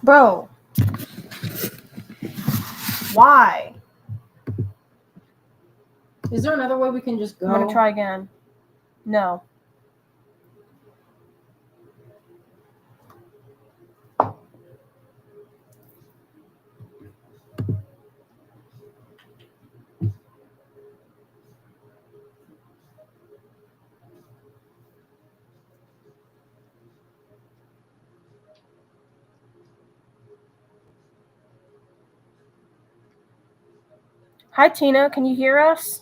Bro. Why? Is there another way we can just go? I'm going to try again. No. Hi, Tina. Can you hear us?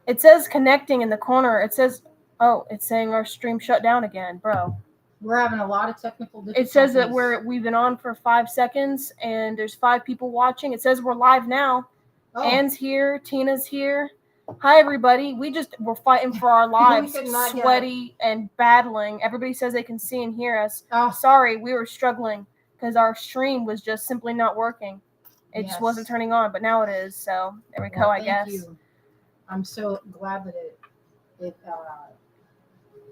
It says connecting in the corner. It says, oh, it's saying our stream shut down again, bro. We're having a lot of technical difficulties. It says that we've been on for 5 seconds and there's 5 people watching. It says we're live now. Oh. Anne's here. Tina's here. Hi, everybody. We're fighting for our lives, sweaty and battling. Everybody says they can see and hear us. Oh. Sorry, we were struggling because our stream was just simply not working. It just wasn't turning on, but now it is. So there we go, I guess. Thank you. I'm so glad that it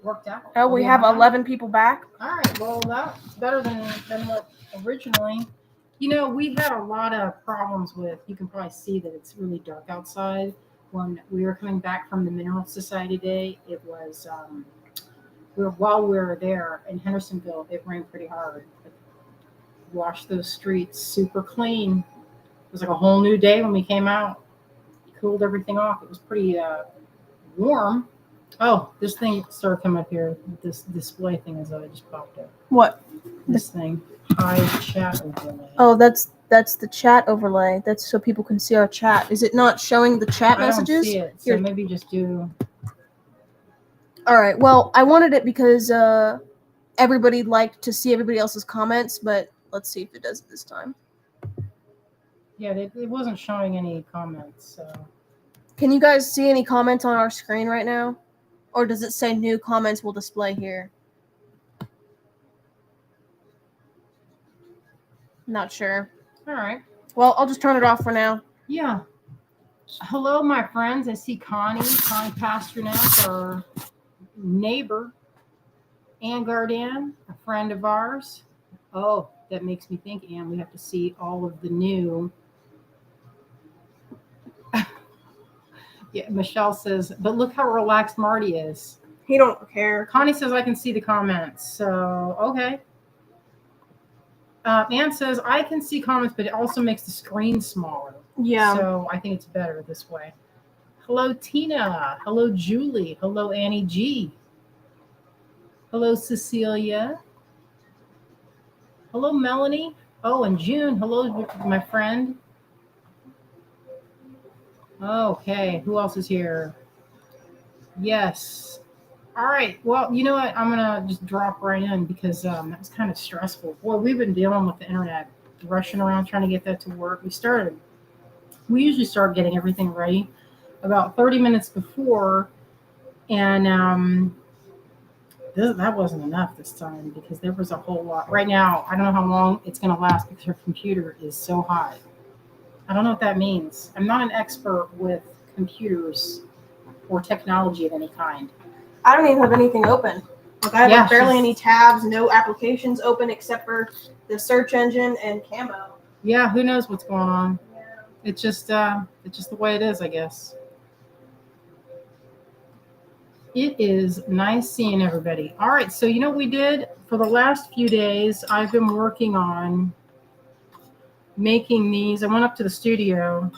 worked out. Oh, we have 11 people back. All right. Well, that's better than what originally. You know, we had a lot of problems with. You can probably see that it's really dark outside. When we were coming back from the Mineral Society Day, it was while we were there in Hendersonville. It rained pretty hard. It washed those streets super clean. It was like a whole new day when we came out. Cooled everything off. It was pretty warm. Oh, this thing started coming up here. This display thing is just popped up. What? This thing. Hide chat overlay. Oh, that's the chat overlay. That's so people can see our chat. Is it not showing the chat messages? I don't see it. So maybe just do. All right. Well, I wanted it because everybody liked to see everybody else's comments, but let's see if it does it this time. Yeah, it wasn't showing any comments. So. Can you guys see any comments on our screen right now? Or does it say new comments will display here? Not sure. All right. Well, I'll just turn it off for now. Yeah. Hello, my friends. I see Connie Pasternak, our neighbor. Ann Gardan, a friend of ours. Oh, that makes me think, Ann, we have to see all of the new. Yeah, Michelle says, but look how relaxed Marty is. He don't care. Connie says, I can see the comments. So, okay. Ann says, I can see comments, but it also makes the screen smaller. Yeah. So I think it's better this way. Hello, Tina. Hello, Julie. Hello, Annie G. Hello, Cecilia. Hello, Melanie. Oh, and June. Hello, my friend. Okay, who else is here? Yes. All right. Well, you know what? I'm going to just drop right in because that was kind of stressful. Boy, we've been dealing with the internet, rushing around trying to get that to work. We usually start getting everything ready about 30 minutes before, and that wasn't enough this time because there was a whole lot. Right now, I don't know how long it's going to last because her computer is so hot. I don't know what that means. I'm not an expert with computers or technology of any kind. I don't even have anything open. Like I have barely any tabs, no applications open except for the search engine and Camo. Yeah, who knows what's going on? Yeah. It's just the way it is, I guess. It is nice seeing everybody. All right, so you know what we did for the last few days? I've been working on making these. I went up to the studio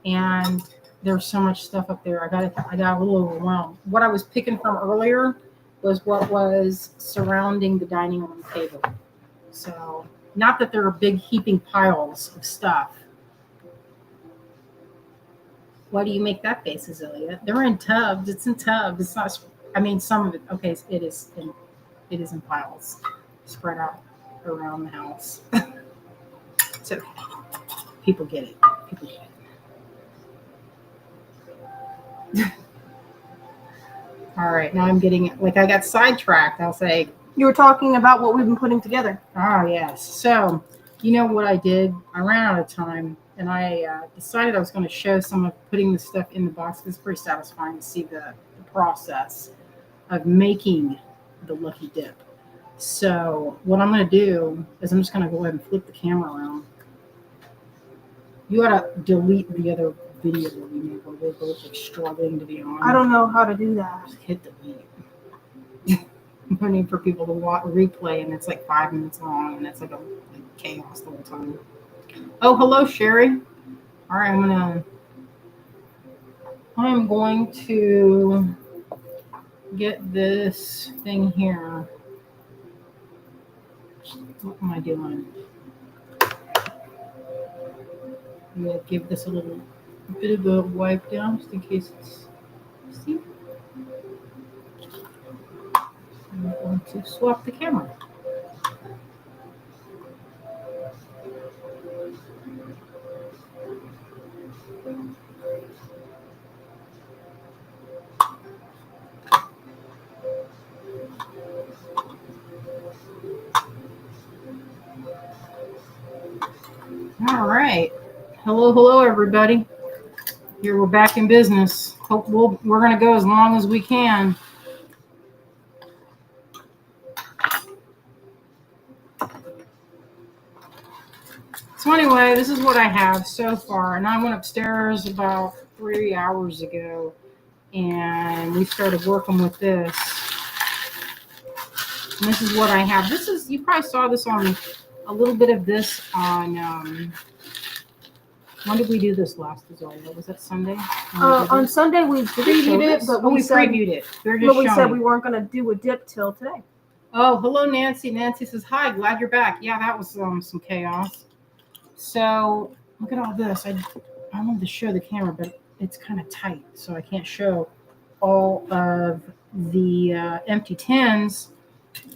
and there's so much stuff up there. I got a little overwhelmed. What I was picking from earlier was what was surrounding the dining room table. So not that there are big heaping piles of stuff. Why do you make that face, Azealia? They're in tubs. It's in tubs. It's not. I mean, some of it. Okay, it is in piles, spread out around the house. It's okay. People get it. All right, now I'm getting I got sidetracked. I'll say you were talking about what we've been putting together. Oh yes. So you know what I did? I ran out of time, and I decided I was going to show some of putting the stuff in the box. It's pretty satisfying to see the process of making the Lucky Dip. So what I'm going to do is I'm just going to go ahead and flip the camera around. You got to delete the other video that we made where we're both like struggling to be on. I don't know how to do that. Just hit delete. I'm waiting for people to replay, and it's like 5 minutes long, and it's like chaos the whole time. Oh, hello, Sherry. All right, I'm going to get this thing here. What am I doing? I'm going to give this a little bit of a wipe down just in case it's. See? I'm going to swap the camera. All right. Hello, everybody. Here we're back in business. Hope we're going to go as long as we can. So anyway, this is what I have so far, and I went upstairs about 3 hours ago, and we started working with this. And this is what I have. This is, you probably saw this on a little bit of this on. When did we do this last? Was that Sunday? On Sunday we previewed it, but we previewed it. We said we weren't going to do a dip till today. Oh, hello, Nancy. Nancy says, hi, glad you're back. Yeah, that was some chaos. So look at all this. I wanted to show the camera, but it's kind of tight, so I can't show all of the empty tins.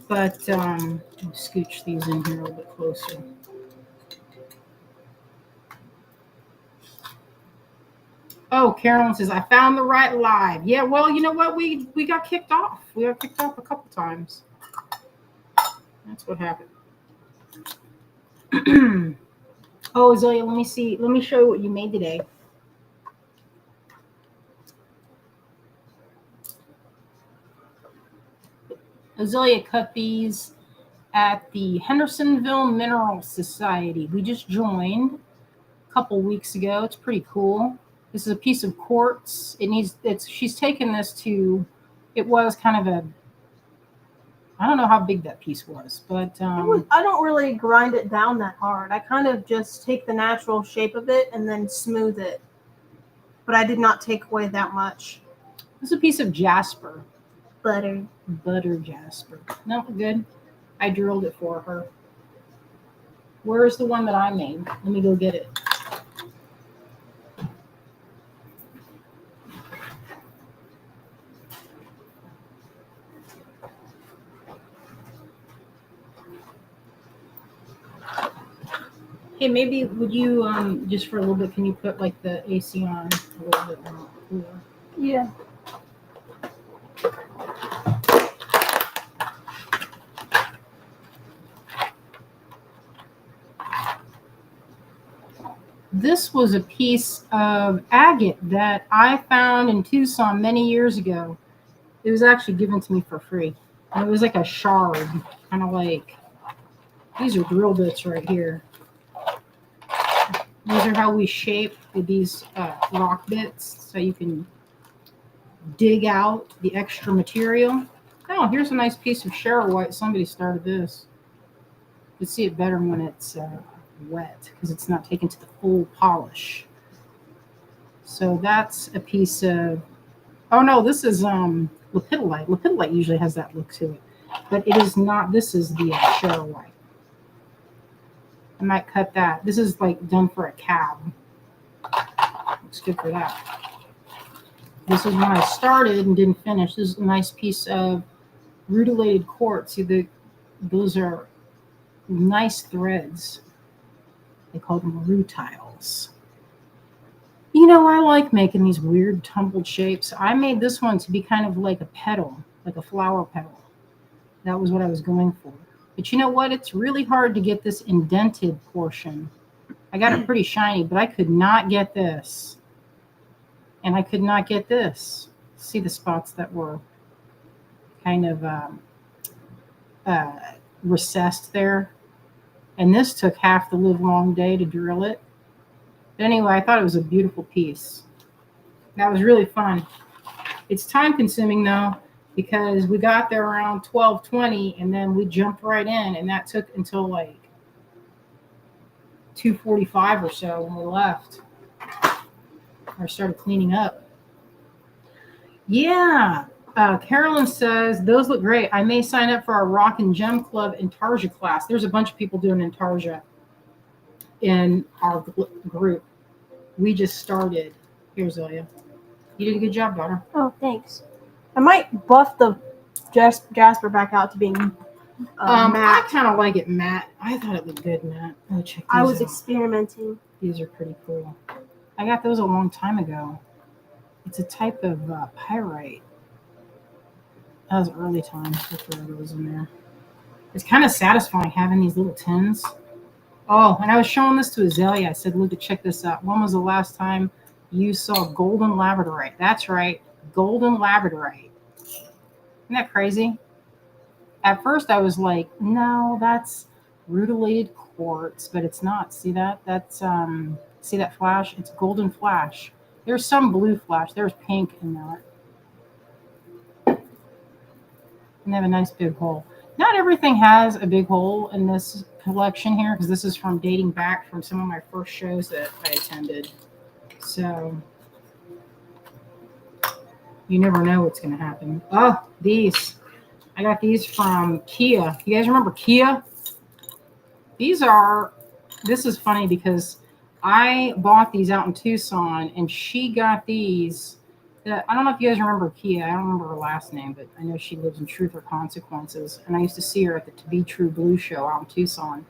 But I'll scooch these in here a little bit closer. Oh, Carolyn says, I found the right live. Yeah, well, you know what? We got kicked off. We got kicked off a couple times. That's what happened. Oh, Azalea, let me see. Let me show you what you made today. Azalea cut these at the Hendersonville Mineral Society. We just joined a couple weeks ago. It's pretty cool. This is a piece of quartz. She's taken this to, it was kind of a, I don't know how big that piece was, but I don't really grind it down that hard. I kind of just take the natural shape of it and then smooth it. But I did not take away that much. This is a piece of jasper. Butter jasper. No, good. I drilled it for her. Where's the one that I made? Let me go get it. Hey, maybe would you just for a little bit, can you put like the AC on a little bit more cooler? Yeah. This was a piece of agate that I found in Tucson many years ago. It was actually given to me for free. And it was like a shard, kind of like, these are drill bits right here. These are how we shape these rock bits so you can dig out the extra material. Oh, here's a nice piece of Cheryl White. Somebody started this. You can see it better when it's wet because it's not taken to the full polish. So that's a piece of, oh no, this is lepidolite. Lepidolite usually has that look to it, but it is not. This is the Cheryl White. I might cut that. This is like done for a cab. Looks good for that. This is when I started and didn't finish. This is a nice piece of rutilated quartz. See, those are nice threads. They call them rutiles. You know, I like making these weird tumbled shapes. I made this one to be kind of like a petal, like a flower petal. That was what I was going for. But you know what? It's really hard to get this indented portion. I got it pretty shiny, but I could not get this. And I could not get this. See the spots that were kind of recessed there. And this took half the live long day to drill it. But anyway, I thought it was a beautiful piece. That was really fun. It's time consuming though, because we got there around 12:20 and then we jumped right in, and that took until like 2:45 or so when we left. Or started cleaning up. Yeah. Carolyn says, those look great. I may sign up for our Rock and Gem Club Intarsia class. There's a bunch of people doing Intarsia in our group. We just started. Here's Zelia. You did a good job, daughter. Oh, thanks. I might buff the Jasper back out to being matte. I kind of like it matte. I thought it looked good matte. Oh, check these I was out. experimenting. These are pretty cool. I got those a long time ago. It's a type of pyrite. That was early times before those in there. It's kind of satisfying having these little tins. Oh, and I was showing this to Azalea. I said, look, check this out. When was the last time you saw golden labradorite? That's right, golden labradorite. Isn't that crazy? At first, I was like, no, that's rutilated quartz, but it's not. See that? That's see that flash? It's golden flash. There's some blue flash. There's pink in that. And they have a nice big hole. Not everything has a big hole in this collection here, because this is from dating back from some of my first shows that I attended. So you never know what's going to happen. Oh, these. I got these from Kia. You guys remember Kia? This is funny because I bought these out in Tucson, and she got these. I don't know if you guys remember Kia. I don't remember her last name, but I know she lives in Truth or Consequences. And I used to see her at the To Be True Blue show out in Tucson,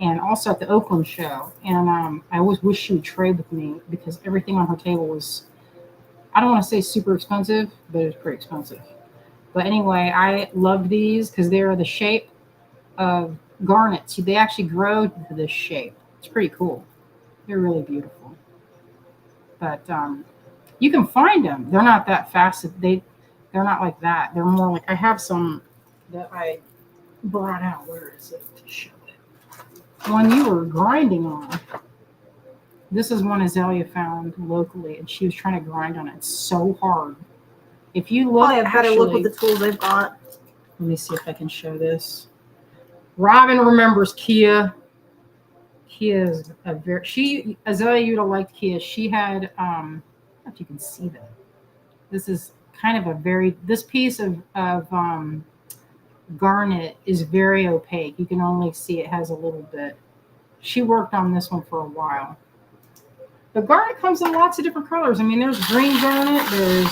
and also at the Oakland show. And I always wish she would trade with me, because everything on her table was, I don't want to say super expensive, but it was pretty expensive. But anyway, I love these because they are the shape of garnets. They actually grow to this shape. It's pretty cool. They're really beautiful. But you can find them. They're not that fast. They're not like that. They're more like, I have some that I brought out. Where is it to show it? One you were grinding on. This is one Azalea found locally, and she was trying to grind on it. It's so hard. If you look, I have better look with the tools I've got. Let me see if I can show this. Robin remembers Kia. Kia is a very, Azalea, you'd have liked Kia. She had, I don't know if you can see that. This is kind of this piece of garnet is very opaque. You can only see it has a little bit. She worked on this one for a while. The garnet comes in lots of different colors. I mean, there's green garnet. There's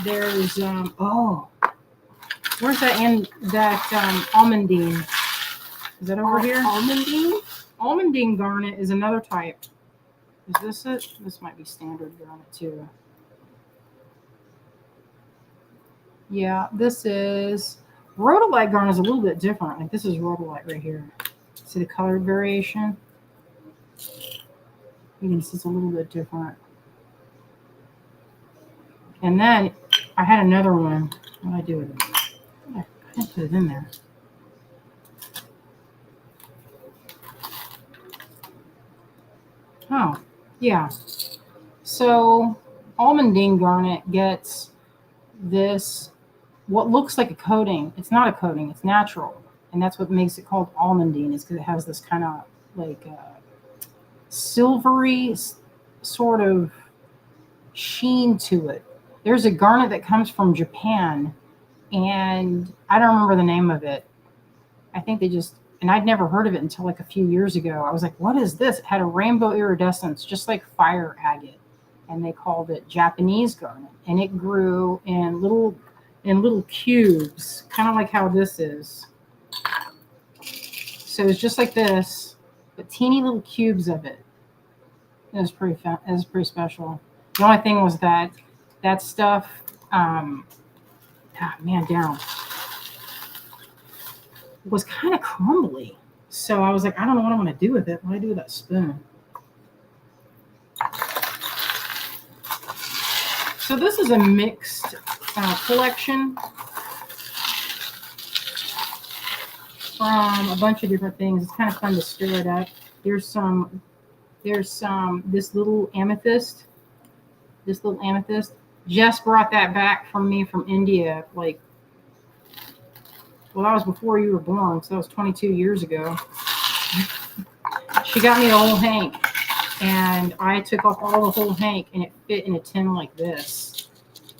where's that almandine? Is that over here? Almandine? Almandine garnet is another type. Is this it? This might be standard garnet too. Yeah, this is rhodolite garnet is a little bit different. Like this is rhodolite right here. See the color variation? You can see it's a little bit different. And then I had another one. What did I do with it? I put it in there. Oh, yeah. So almandine garnet gets this, what looks like a coating. It's not a coating, it's natural. And that's what makes it called almandine, is because it has this kind of like silvery sort of sheen to it. There's a garnet that comes from Japan, and I don't remember the name of it. I think and I'd never heard of it until like a few years ago. I was like, what is this? It had a rainbow iridescence, just like fire agate. And they called it Japanese garnet. And it grew in little cubes, kind of like how this is. So it's just like this, but teeny little cubes of it. It was pretty special. The only thing was that stuff, down, was kind of crumbly. So I was like, I don't know what I'm going to do with it. What do I do with that spoon? So this is a mixed collection. from a bunch of different things. It's kind of fun to stir it up. There's this little amethyst. Jess brought that back from me from India. Like, well, that was before you were born, so that was 22 years ago. She got me a whole hank, and I took off all the whole hank, and it fit in a tin like this.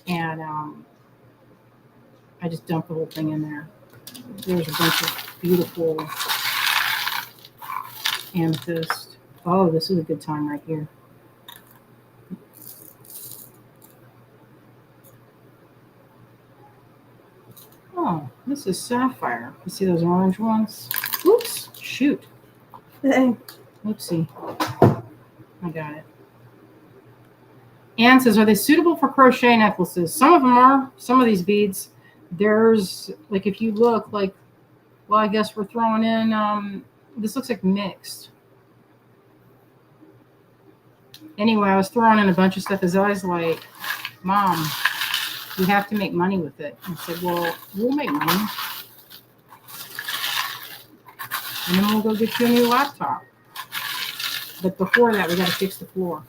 And I just dumped the whole thing in there. There's a bunch of beautiful amethyst. Oh, this is a good time right here. Oh, this is sapphire. You see those orange ones? Oops, shoot. Oopsie. I got it. Anne says, are they suitable for crochet necklaces? Some of them are. Some of these beads. There's, like, if you look, like, well, I guess we're throwing in, this looks like mixed. Anyway, I was throwing in a bunch of stuff. Azalia's like, Mom, you have to make money with it. I said, well, we'll make money. And then we'll go get you a new laptop. But before that, we got to fix the floor.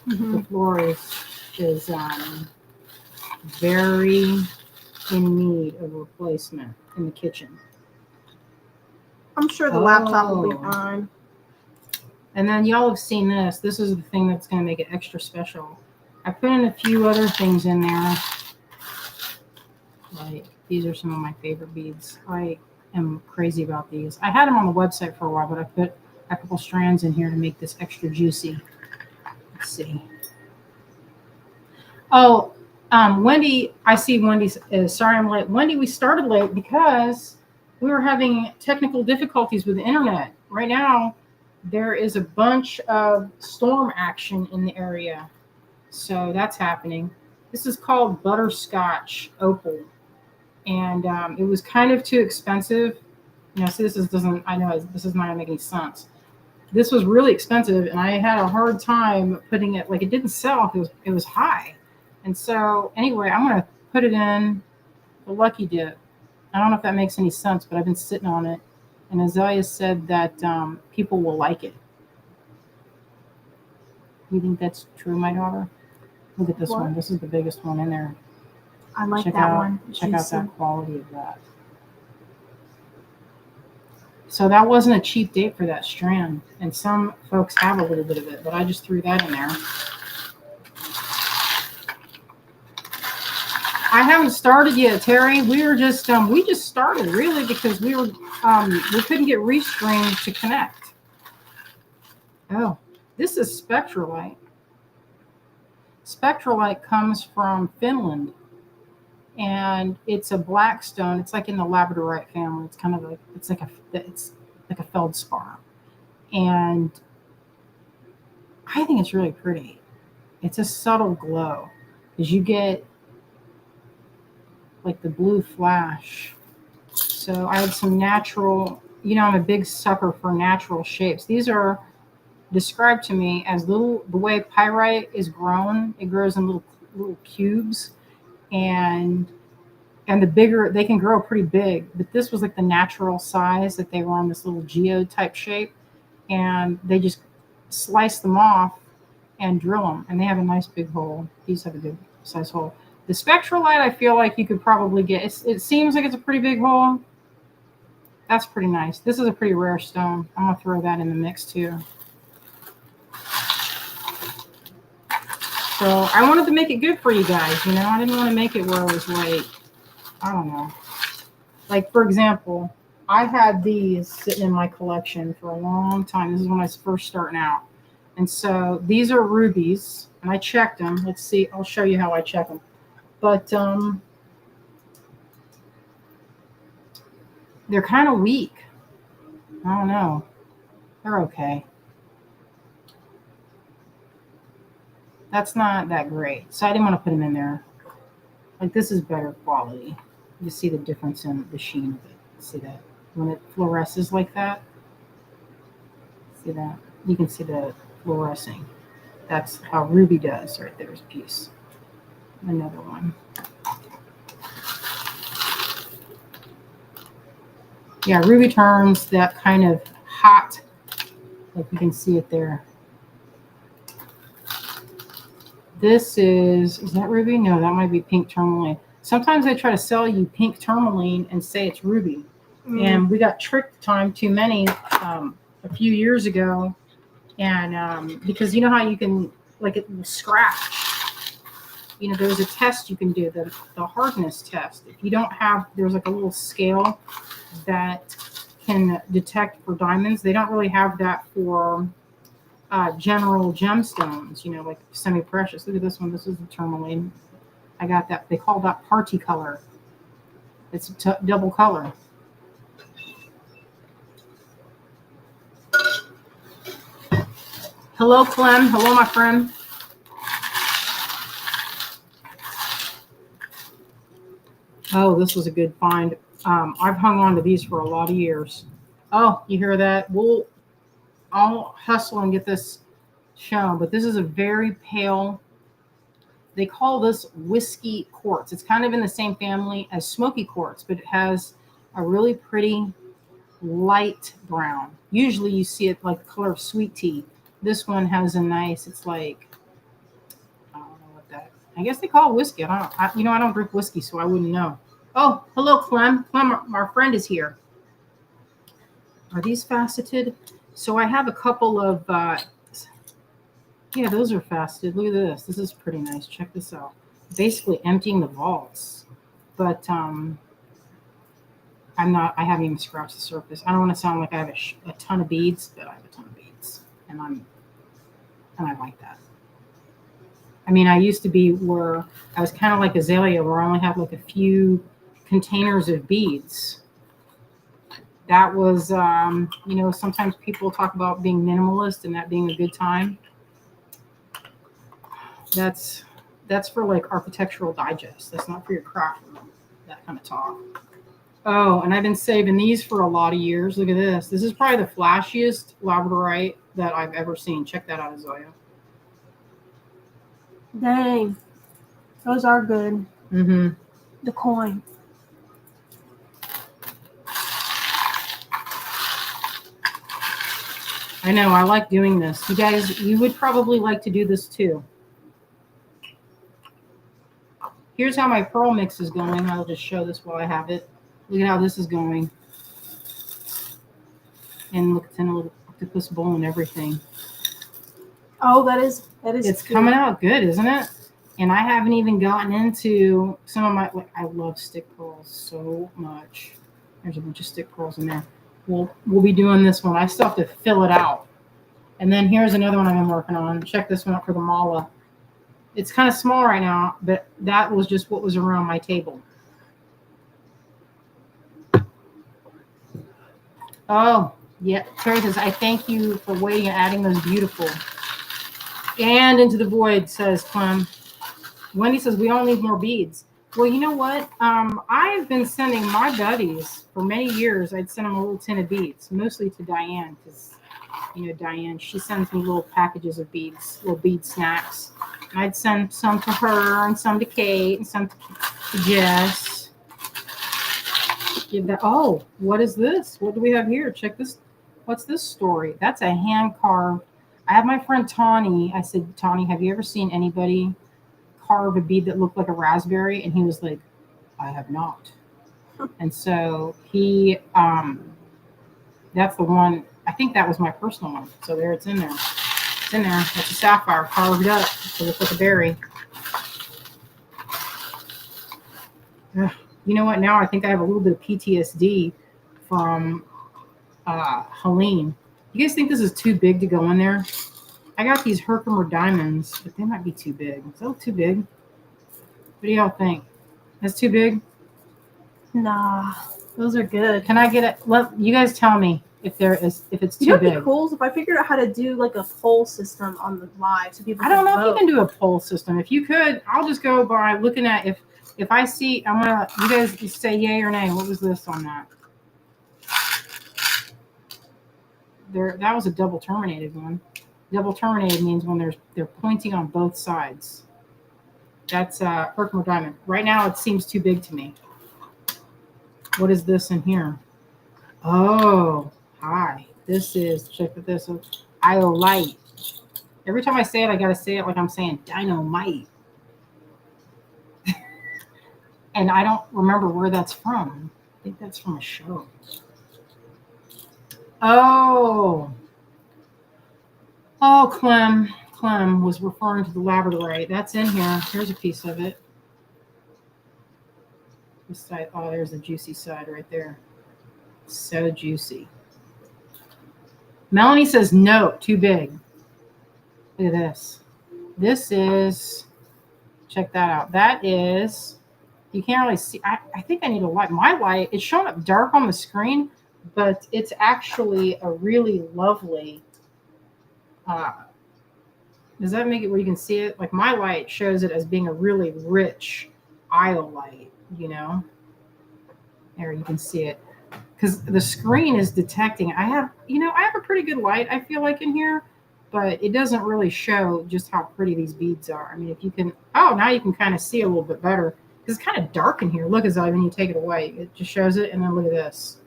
Mm-hmm. The floor is very in need of replacement in the kitchen. I'm sure the laptop will be fine. And then y'all have seen this. This is the thing that's going to make it extra special. I put in a few other things in there. Like, these are some of my favorite beads. I am crazy about these. I had them on the website for a while, but I put a couple strands in here to make this extra juicy. Let's see. Oh, Wendy, I see Wendy. Sorry I'm late. Wendy, we started late because we were having technical difficulties with the internet. Right now, there is a bunch of storm action in the area. So that's happening. This is called Butterscotch Opal. And it was kind of too expensive. You know, see, this is not going to make any sense. This was really expensive, and I had a hard time putting it, like, it didn't sell because it was high. And so, anyway, I'm going to put it in the Lucky Dip. I don't know if that makes any sense, but I've been sitting on it. And Azalea said that people will like it. You think that's true, my daughter? Look at this one. This is the biggest one in there. I like that one. Check out that quality of that. So that wasn't a cheap date for that strand. And some folks have a little bit of it, but I just threw that in there. I haven't started yet, Terry. We just started really because we couldn't get Restream to connect. Oh, this is Spectralite. Spectralite comes from Finland, and it's a black stone. It's like in the labradorite family. It's kind of like it's like a feldspar, and I think it's really pretty. It's a subtle glow because you get like the blue flash. So I had some natural, I'm a big sucker for natural shapes. These are described to me as the way pyrite is grown. It grows in little cubes, and the bigger, they can grow pretty big, but this was like the natural size that they were on this little geode type shape, and they just slice them off and drill them, and they have a nice big hole. These have a good size hole. The Spectralite, I feel like you could probably get, it seems like it's a pretty big hole. That's pretty nice. This is a pretty rare stone. I'm going to throw that in the mix too. So I wanted to make it good for you guys, I didn't want to make it where it was like, I don't know. Like, for example, I had these sitting in my collection for a long time. This is when I was first starting out. And so these are rubies, and I checked them. Let's see. I'll show you how I check them. But they're kind of weak. I don't know. They're okay. That's not that great. So I didn't want to put them in there. Like, this is better quality. You see the difference in the sheen of it. See that? When it fluoresces like that. See that? You can see the fluorescing. That's how ruby does. Right there's a piece. Another one. Yeah, ruby turns that kind of hot, like you can see it there. This is that ruby? No, that might be pink tourmaline. Sometimes they try to sell you pink tourmaline and say it's ruby. And we got tricked time too many a few years ago. And because you know how you can, like, it will scratch. You know, there's a test you can do, the hardness test. If you don't have, there's like a little scale that can detect for diamonds. They don't really have that for general gemstones, you know, like semi-precious. Look at this one. This is the tourmaline. I got that. They call that party color. It's a double color. Hello, Clem. Hello, my friend. Oh, this was a good find. I've hung on to these for a lot of years. Oh, you hear that? I'll hustle and get this shown, but this is a very pale. They call this whiskey quartz. It's kind of in the same family as smoky quartz, but it has a really pretty light brown. Usually you see it like the color of sweet tea. This one has a nice, it's like, I don't know what that, I guess they call it whiskey. I don't drink whiskey, so I wouldn't know. Oh, hello, Clem. Clem, our friend is here. Are these faceted? So I have a couple of, yeah, those are faceted. Look at this. This is pretty nice. Check this out. Basically emptying the vaults. But I haven't even scratched the surface. I don't want to sound like I have a ton of beads, but I have a ton of beads. And I like that. I mean, I used to be where I was kind of like Azalea, where I only had like a few containers of beads. That was, sometimes people talk about being minimalist and that being a good time. That's for like Architectural Digest. That's not for your craft room, that kind of talk. Oh, and I've been saving these for a lot of years. Look at this. This is probably the flashiest labradorite that I've ever seen. Check that out, Zoya. Dang. Those are good. Mm-hmm. The coin. I know. I like doing this. You guys, you would probably like to do this too. Here's how my pearl mix is going. I'll just show this while I have it. Look at how this is going. And look, it's in a little octopus bowl and everything. Oh, that is. It's good. Coming out good, isn't it? And I haven't even gotten into some of my. I love stick pearls so much. There's a bunch of stick pearls in there. We'll be doing this one. I still have to fill it out. And then here's another one I've been working on. Check this one out for the mala. It's kind of small right now, but that was just what was around my table. Oh, yeah. Terry says, I thank you for waiting and adding those beautiful. And into the void, says Clem. Wendy says, we all need more beads. Well, you know what? I've been sending my buddies for many years. I'd send them a little tin of beads, mostly to Diane, because, Diane, she sends me little packages of beads, little bead snacks. I'd send some to her and some to Kate and some to Jess. Oh, what is this? What do we have here? Check this. What's this story? That's a hand carved. I have my friend Tawny. I said, Tawny, have you ever seen anybody carve a bead that looked like a raspberry? And he was like, I have not. And so he, that's the one. I think that was my personal one. So there, it's in there. It's in there. It's a sapphire carved up to look like a berry. You know what? Now I think I have a little bit of PTSD from Helene. You guys think this is too big to go in there? I got these Herkimer diamonds, but they might be too big. Is that too big? What do y'all think? That's too big? Nah, those are good. Can I get it? Let you guys tell me if it's too big. You know what'd be cool if I figured out how to do like a poll system on the live so people. I don't know if you can do a poll system. If you could, I'll just go by looking at if I see. I'm gonna. You guys say yay or nay. What was this on that? That was a double terminated one. Double terminated means when they're pointing on both sides. That's Herkimer diamond. Right now it seems too big to me. What is this in here? Oh, hi. This is, check this out. Iolite. Every time I say it, I got to say it like I'm saying dynamite. And I don't remember where that's from. I think that's from a show. Oh. Oh, Clem. Clem was referring to the labradorite. That's in here. Here's a piece of it. This side. Oh, there's the juicy side right there. So juicy. Melanie says no, too big. Look at this. This is, check that out. That is, you can't really see. I think I need a light. My light, it's showing up dark on the screen, but it's actually a really lovely, does that make it where you can see it? Like my light shows it as being a really rich iolite, you know? There, you can see it. Because the screen is detecting. I have a pretty good light, I feel like, in here, but it doesn't really show just how pretty these beads are. I mean, if you can, now you can kind of see a little bit better. Because it's kind of dark in here. Look, as when you take it away, it just shows it, and then look at this.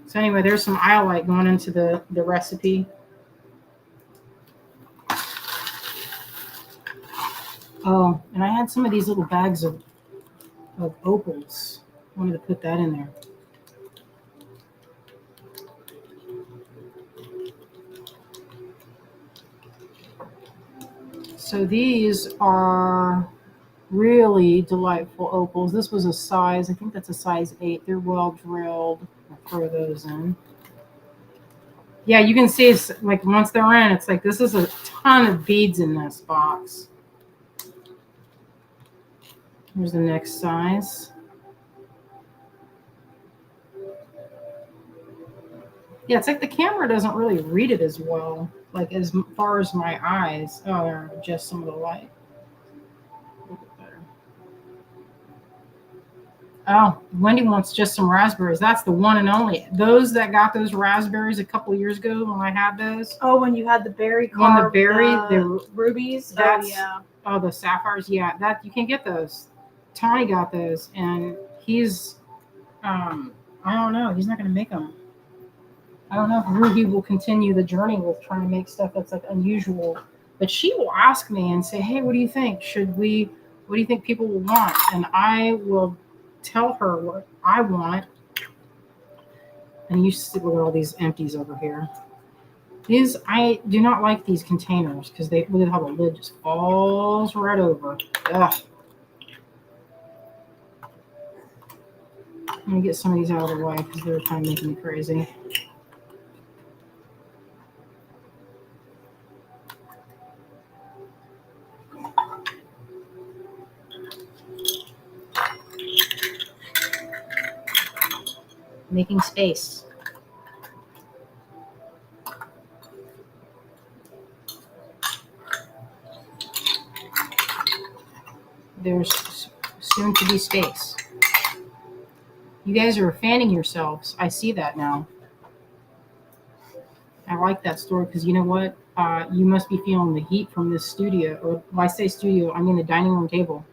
So anyway, there's some iolite going into the recipe. Oh, and I had some of these little bags of opals. I wanted to put that in there. So these are really delightful opals. This was a size, I think that's a size 8. They're well drilled. I'll throw those in. Yeah, you can see it's like once they're in, it's like this is a ton of beads in this box. Here's the next size. Yeah, it's like the camera doesn't really read it as well, like as far as my eyes. Oh, there, just some of the light. A little bit better. Oh, Wendy wants just some raspberries. That's the one and only. Those that got those raspberries a couple of years ago when I had those. Oh, when you had the berry carved, the rubies. Oh, the sapphires. Yeah, that you can get those. Tony got those, and he's, I don't know. He's not going to make them. I don't know if Ruby will continue the journey with trying to make stuff that's like unusual. But she will ask me and say, "Hey, what do you think? What do you think people will want?" And I will tell her what I want. And you see, look at all these empties over here. I do not like these containers because they look at how the lid just falls right over. Ugh. I'm gonna get some of these out of the way because they're kind of making me crazy. Making space. There's soon to be space. You guys are fanning yourselves. I see that now. I like that story because you know what? You must be feeling the heat from this studio. Or when I say studio, I mean the dining room table.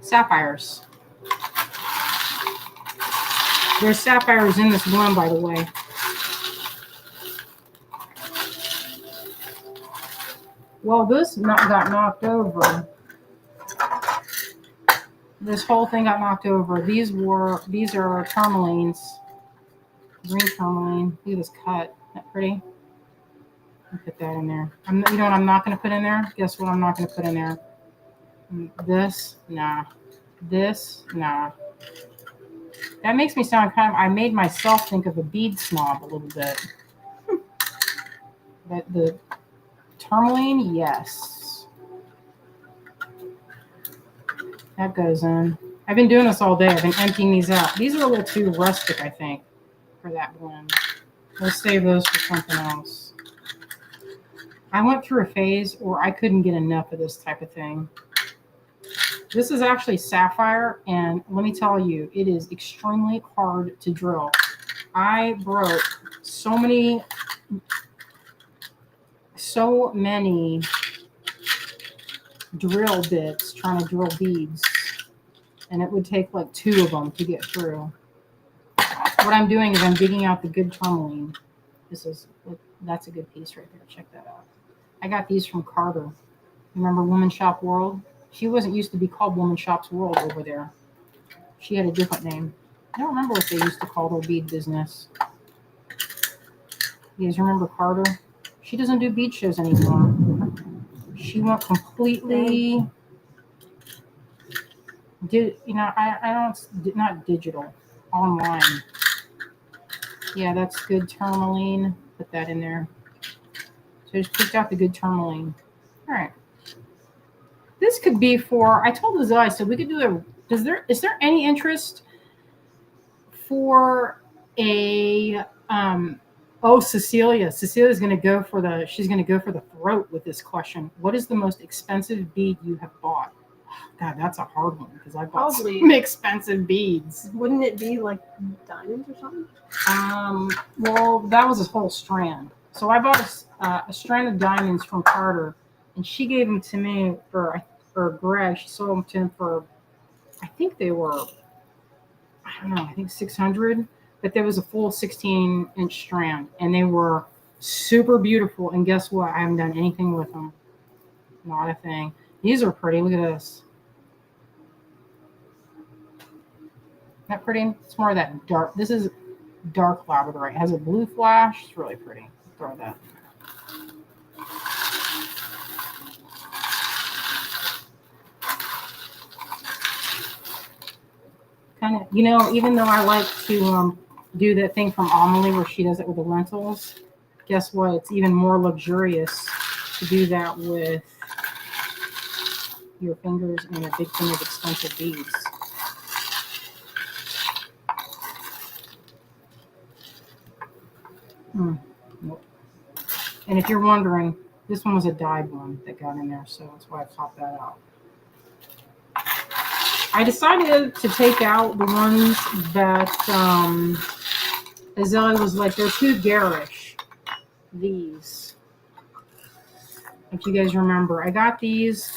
Sapphires. There's sapphires in this blend, by the way. Well, this got knocked over. This whole thing got knocked over. These are tourmalines. Green tourmaline. Look at this cut. Isn't that pretty? I'll put that in there. You know what I'm not going to put in there? Guess what I'm not going to put in there? This, nah. This, nah. That makes me sound I made myself think of a bead snob a little bit. But the tourmaline, yes. That goes in. I've been doing this all day. I've been emptying these out. These are a little too rustic, I think, for that blend. Let's save those for something else. I went through a phase where I couldn't get enough of this type of thing. This is actually sapphire, and let me tell you, it is extremely hard to drill. I broke so many so many drill bits trying to drill beads, and it would take like 2 of them to get through. What I'm doing is I'm digging out the good tourmaline. That's a good piece right there. Check that out. I got these from Carter. Remember Woman Shop World? She wasn't used to be called Woman Shop's World over there. She had a different name. I don't remember what they used to call their bead business. You guys remember Carter? She doesn't do bead shows anymore. She went completely, not digital, online. Yeah, that's good tourmaline. Put that in there. So I just picked out the good tourmaline. All right. This could be for, I told Azai, I said we could do is there any interest for a, Cecilia. Cecilia's going to go for the throat with this question. What is the most expensive bead you have bought? God, that's a hard one because I bought some expensive beads. Wouldn't it be like diamonds or something? Well, that was a whole strand. So I bought a strand of diamonds from Carter, and she gave them to me for Greg. She sold them to him for, I think they were, I don't know, I think 600. But there was a full 16-inch strand, and they were super beautiful. And guess what? I haven't done anything with them. Not a thing. These are pretty. Look at this. Isn't that pretty? It's more of that dark. This is dark labradorite. It has a blue flash. It's really pretty. Throw that. Kind of, even though I like to do that thing from Amelie where she does it with the lentils, guess what? It's even more luxurious to do that with your fingers and a big thing of expensive beads. Nope. And if you're wondering, this one was a dyed one that got in there, so that's why I popped that out. I decided to take out the ones that Azalea was like, they're too garish. These. If you guys remember, I got these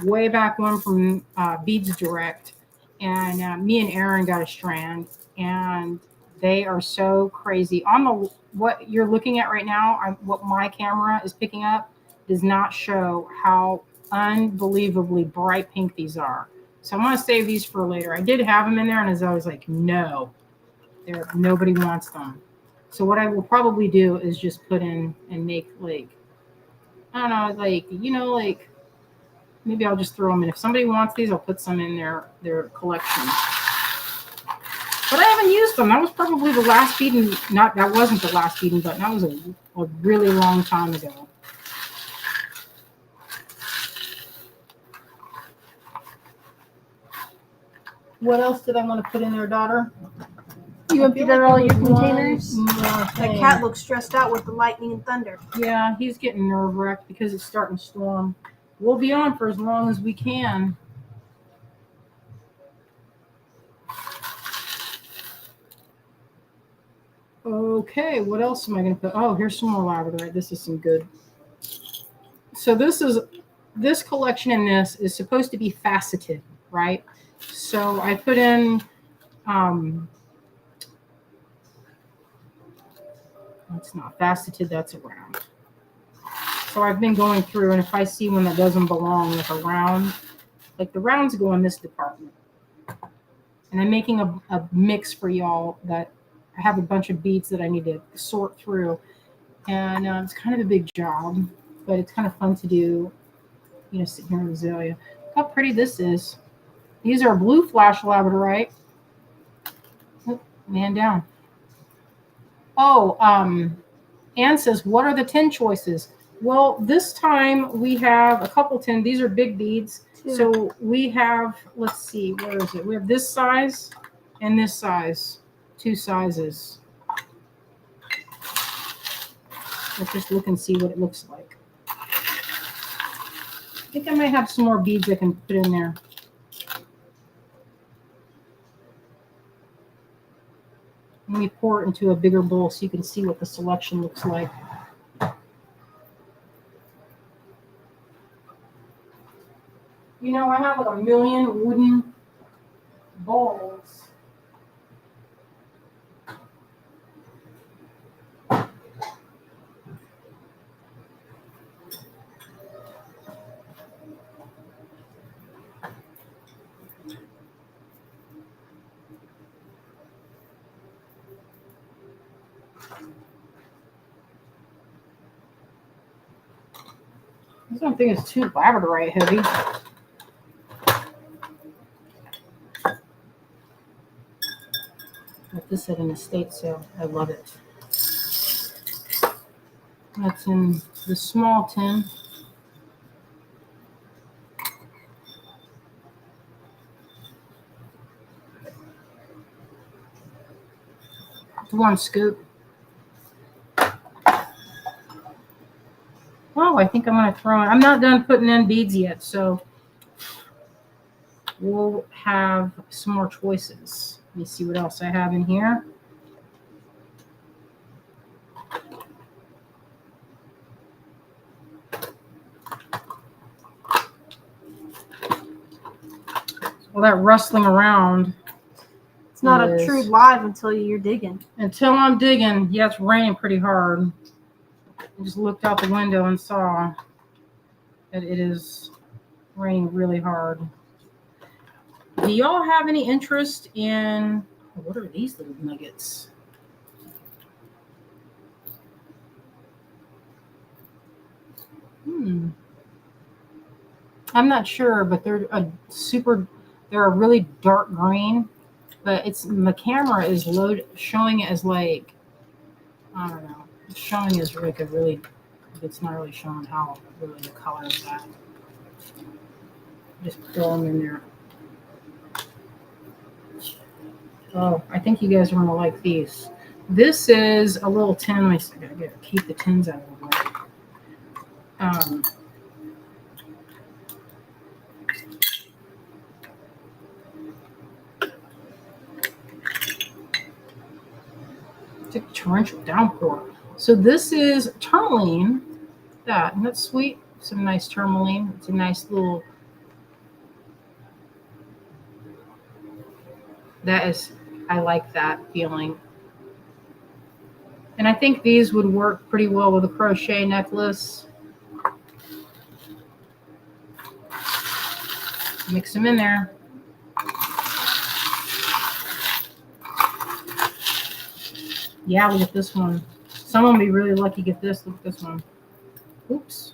way back when from Beads Direct, and me and Aaron got a strand, and they are so crazy. On what you're looking at right now, what my camera is picking up does not show how unbelievably bright pink these are. So I'm going to save these for later. I did have them in there, and as I was like, no, nobody wants them. So what I will probably do is just put in and make like, I don't know, like, maybe I'll just throw them in. If somebody wants these, I'll put some in their collection. But I haven't used them. That was probably the last beading. That wasn't the last beading button. That was a really long time ago. What else did I want to put in there, daughter? You emptied out all your containers? The cat looks stressed out with the lightning and thunder. Yeah, he's getting nerve-wracked because it's starting to storm. We'll be on for as long as we can. Okay, what else am I going to put? Oh, here's some more labradorite. This is some good. So this collection in this is supposed to be faceted, right? So I put in, that's not faceted, that's a round. So I've been going through, and if I see one that doesn't belong with a round, like the rounds go in this department. And I'm making a mix for y'all that I have a bunch of beads that I need to sort through. And it's kind of a big job, but it's kind of fun to do, sitting here in Azalea. Look how pretty this is. These are blue flash labradorite. Oh, man down. Oh, Anne says, what are the 10 choices? Well, this time we have a couple 10. These are big beads. So we have, let's see, where is it? We have this size and this size, 2 sizes. Let's just look and see what it looks like. I think I might have some more beads I can put in there. Let me pour it into a bigger bowl so you can see what the selection looks like. You know, I have like a million wooden bowls. I don't think it's too labradorite heavy. Got this at an estate sale. I love it. That's in the small tin. One scoop. Oh, I think I'm going to throw in. I'm not done putting in beads yet, so we'll have some more choices. Let me see what else I have in here. All that rustling around. It's not a true live until you're digging. Until I'm digging. Yeah, it's raining pretty hard. I just looked out the window and saw that it is raining really hard. Do y'all have any interest in, what are these little nuggets? I'm not sure, but they're a really dark green, but the camera is showing it as like, I don't know, it's showing as like it's not really showing how really the color is that. Just throw them in there. Oh, I think you guys are going to like these. This is a little tin. I gotta keep the tins out of the way. It's a torrential downpour. So this is tourmaline. Isn't that sweet? Some nice tourmaline. It's a nice little. I like that feeling. And I think these would work pretty well with a crochet necklace. Mix them in there. Yeah, look at this one. Someone will be really lucky to get this. Look at this one. Oops.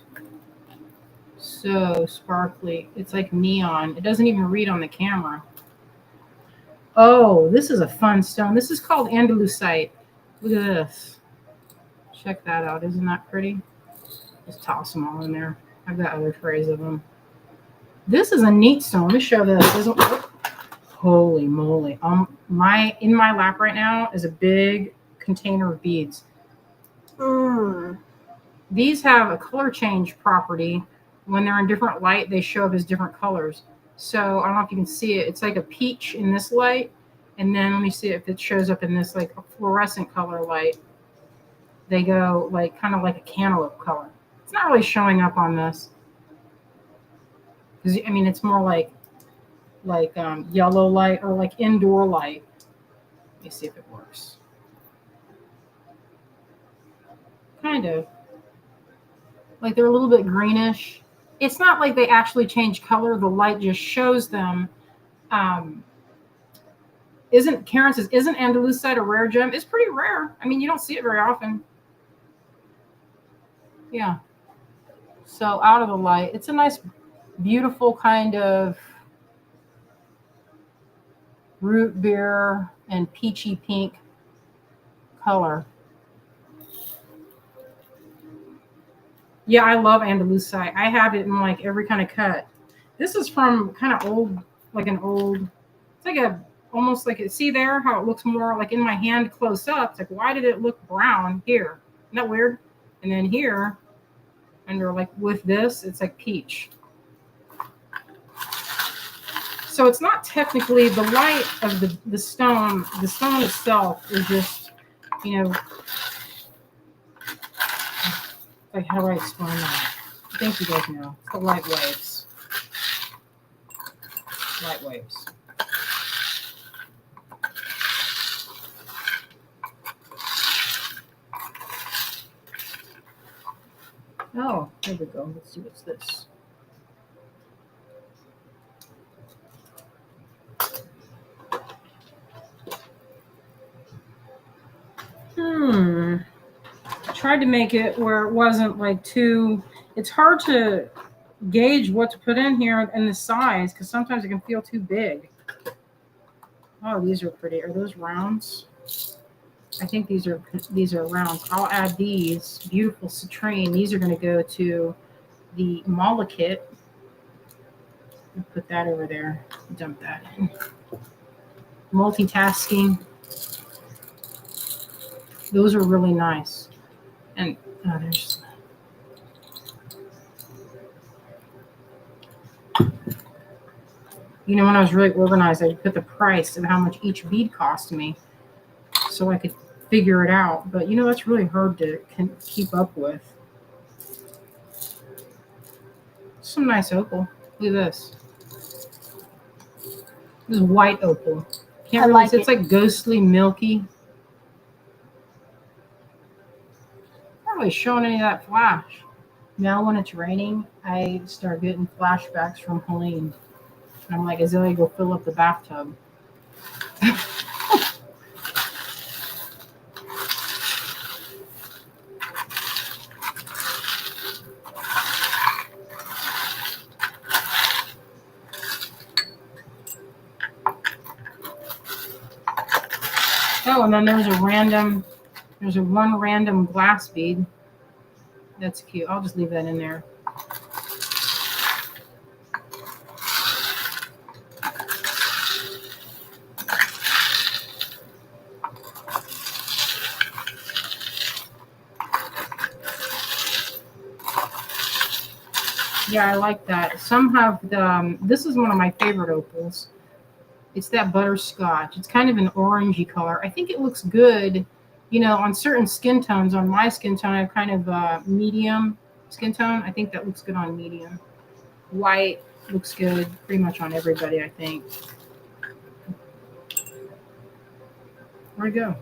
So sparkly. It's like neon. It doesn't even read on the camera. Oh, this is a fun stone. This is called Andalusite. Look at this. Check that out. Isn't that pretty? Just toss them all in there. I've got other trays of them. This is a neat stone. Let me show this. Holy moly. In my lap right now is a big container of beads. These have a color change property. When they're in different light, they show up as different colors. So I don't know if you can see it. It's like a peach in this light. And then let me see if it shows up in this like a fluorescent color light. They go like kind of like a cantaloupe color. It's not really showing up on this. Because I mean, it's more like yellow light or like indoor light. Let me see if it works. Kind of. Like they're a little bit greenish. It's not like they actually change color. The light just shows them. Karen says, isn't Andalusite a rare gem? It's pretty rare. I mean, you don't see it very often. Yeah. So out of the light, it's a nice, beautiful kind of root beer and peachy pink color. Yeah, I love Andalusite. I have it in like every kind of cut. This is from kind of old, it's like almost like see there how it looks more like in my hand close up. It's like, why did it look brown here? Isn't that weird? And then here, under like with this, it's like peach. So it's not technically the light of the stone. The stone itself is just, like, how do I explain that? I think you guys know. It's the light waves. light waves. Oh, here we go. Let's see what's this. I tried to make it where it wasn't like too. It's hard to gauge what to put in here and the size because sometimes it can feel too big. Oh, these are pretty. Are those rounds? I think these are rounds. I'll add these beautiful citrine. These are going to go to the mala kit. I'll put that over there. Dump that in. Multitasking. Those are really nice. And there's. You know, when I was really organized, I put the price of how much each bead cost me so I could figure it out. But, you know, that's really hard to keep up with. Some nice opal. Look at this. This is white opal. Can't really see. It's like ghostly, milky. Not really showing any of that flash. Now when it's raining, I start getting flashbacks from Helene. And I'm like, Azalea, go fill up the bathtub. Oh, and then there's one random glass bead. That's cute. I'll just leave that in there. Yeah, I like that. Some have the, this is one of my favorite opals. It's that butterscotch. It's kind of an orangey color. I think it looks good, you know, on certain skin tones. On my skin tone, I have kind of a medium skin tone. I think that looks good on medium. White looks good pretty much on everybody, I think. Where'd it go?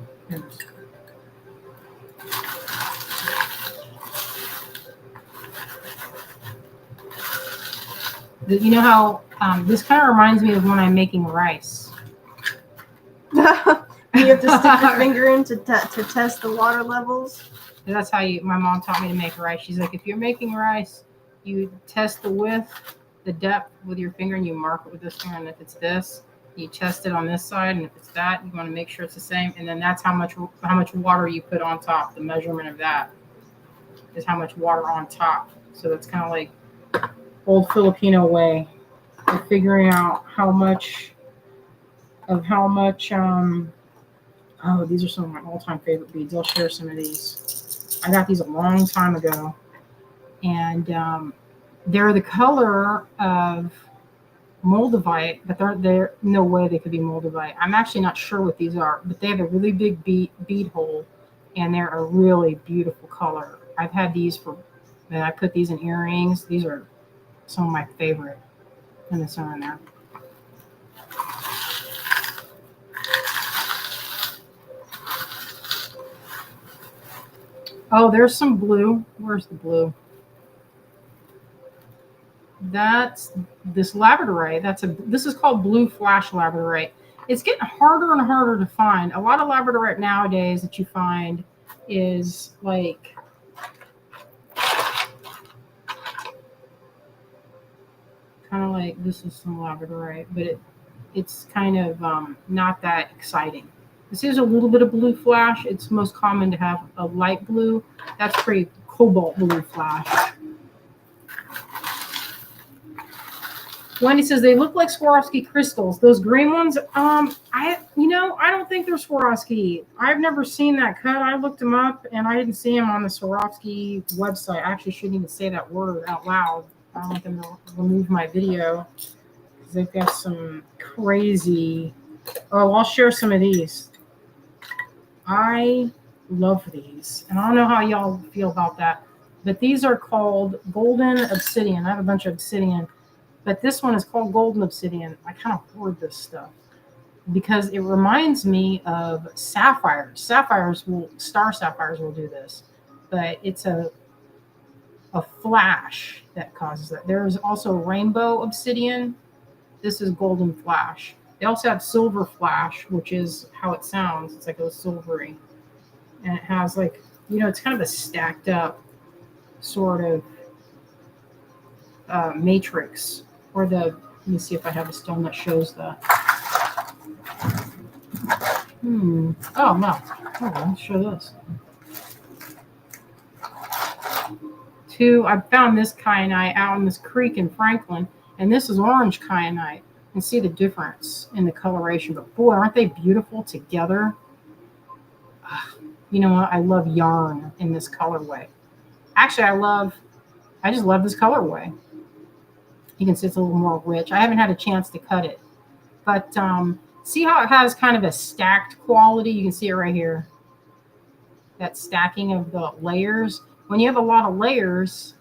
You know how this kind of reminds me of when I'm making rice. You have to stick your finger in to test the water levels. And that's how my mom taught me to make rice. She's like, if you're making rice, you test the width, the depth with your finger, and you mark it with this finger. And if it's this, you test it on this side, and if it's that, you want to make sure it's the same. And then that's how much water you put on top. The measurement of that is how much water on top. So that's kind of like old Filipino way of figuring out how much. Oh, these are some of my all-time favorite beads. I'll share some of these. I got these a long time ago, and they're the color of moldavite, but they're no way they could be moldavite. I'm actually not sure what these are, but they have a really big bead hole, and they're a really beautiful color. I've had these and I put these in earrings. These are some of my favorite, and this one in there. Oh, there's some blue. Where's the blue? That's this labradorite. This is called blue flash labradorite. It's getting harder and harder to find. A lot of labradorite nowadays that you find is like kind of like this is some labradorite, but it's kind of not that exciting. This is a little bit of blue flash. It's most common to have a light blue. That's pretty cobalt blue flash. Wendy says they look like Swarovski crystals. Those green ones, I don't think they're Swarovski. I've never seen that cut. I looked them up and I didn't see them on the Swarovski website. I actually shouldn't even say that word out loud. I don't want them to remove my video because they've got some crazy. Oh, I'll share some of these. I love these, and I don't know how y'all feel about that, but these are called golden obsidian. I have a bunch of obsidian. But this one is called golden obsidian. I kind of hoard this stuff because it reminds me of sapphires. Star sapphires will do this, but it's a flash that causes that. There's also rainbow obsidian. This is golden flash. They also have silver flash, which is how it sounds. It's like a silvery, and it has like, it's kind of a stacked up sort of matrix, or let me see if I have a stone that shows that. Oh no. Oh, let's show this. I found this kyanite out in this creek in Franklin, and this is orange kyanite. And see the difference in the coloration. But boy, aren't they beautiful together? You know what? I love yarn in this colorway. Actually, I just love this colorway. You can see it's a little more rich. I haven't had a chance to cut it. But see how it has kind of a stacked quality? You can see it right here. That stacking of the layers. When you have a lot of layers,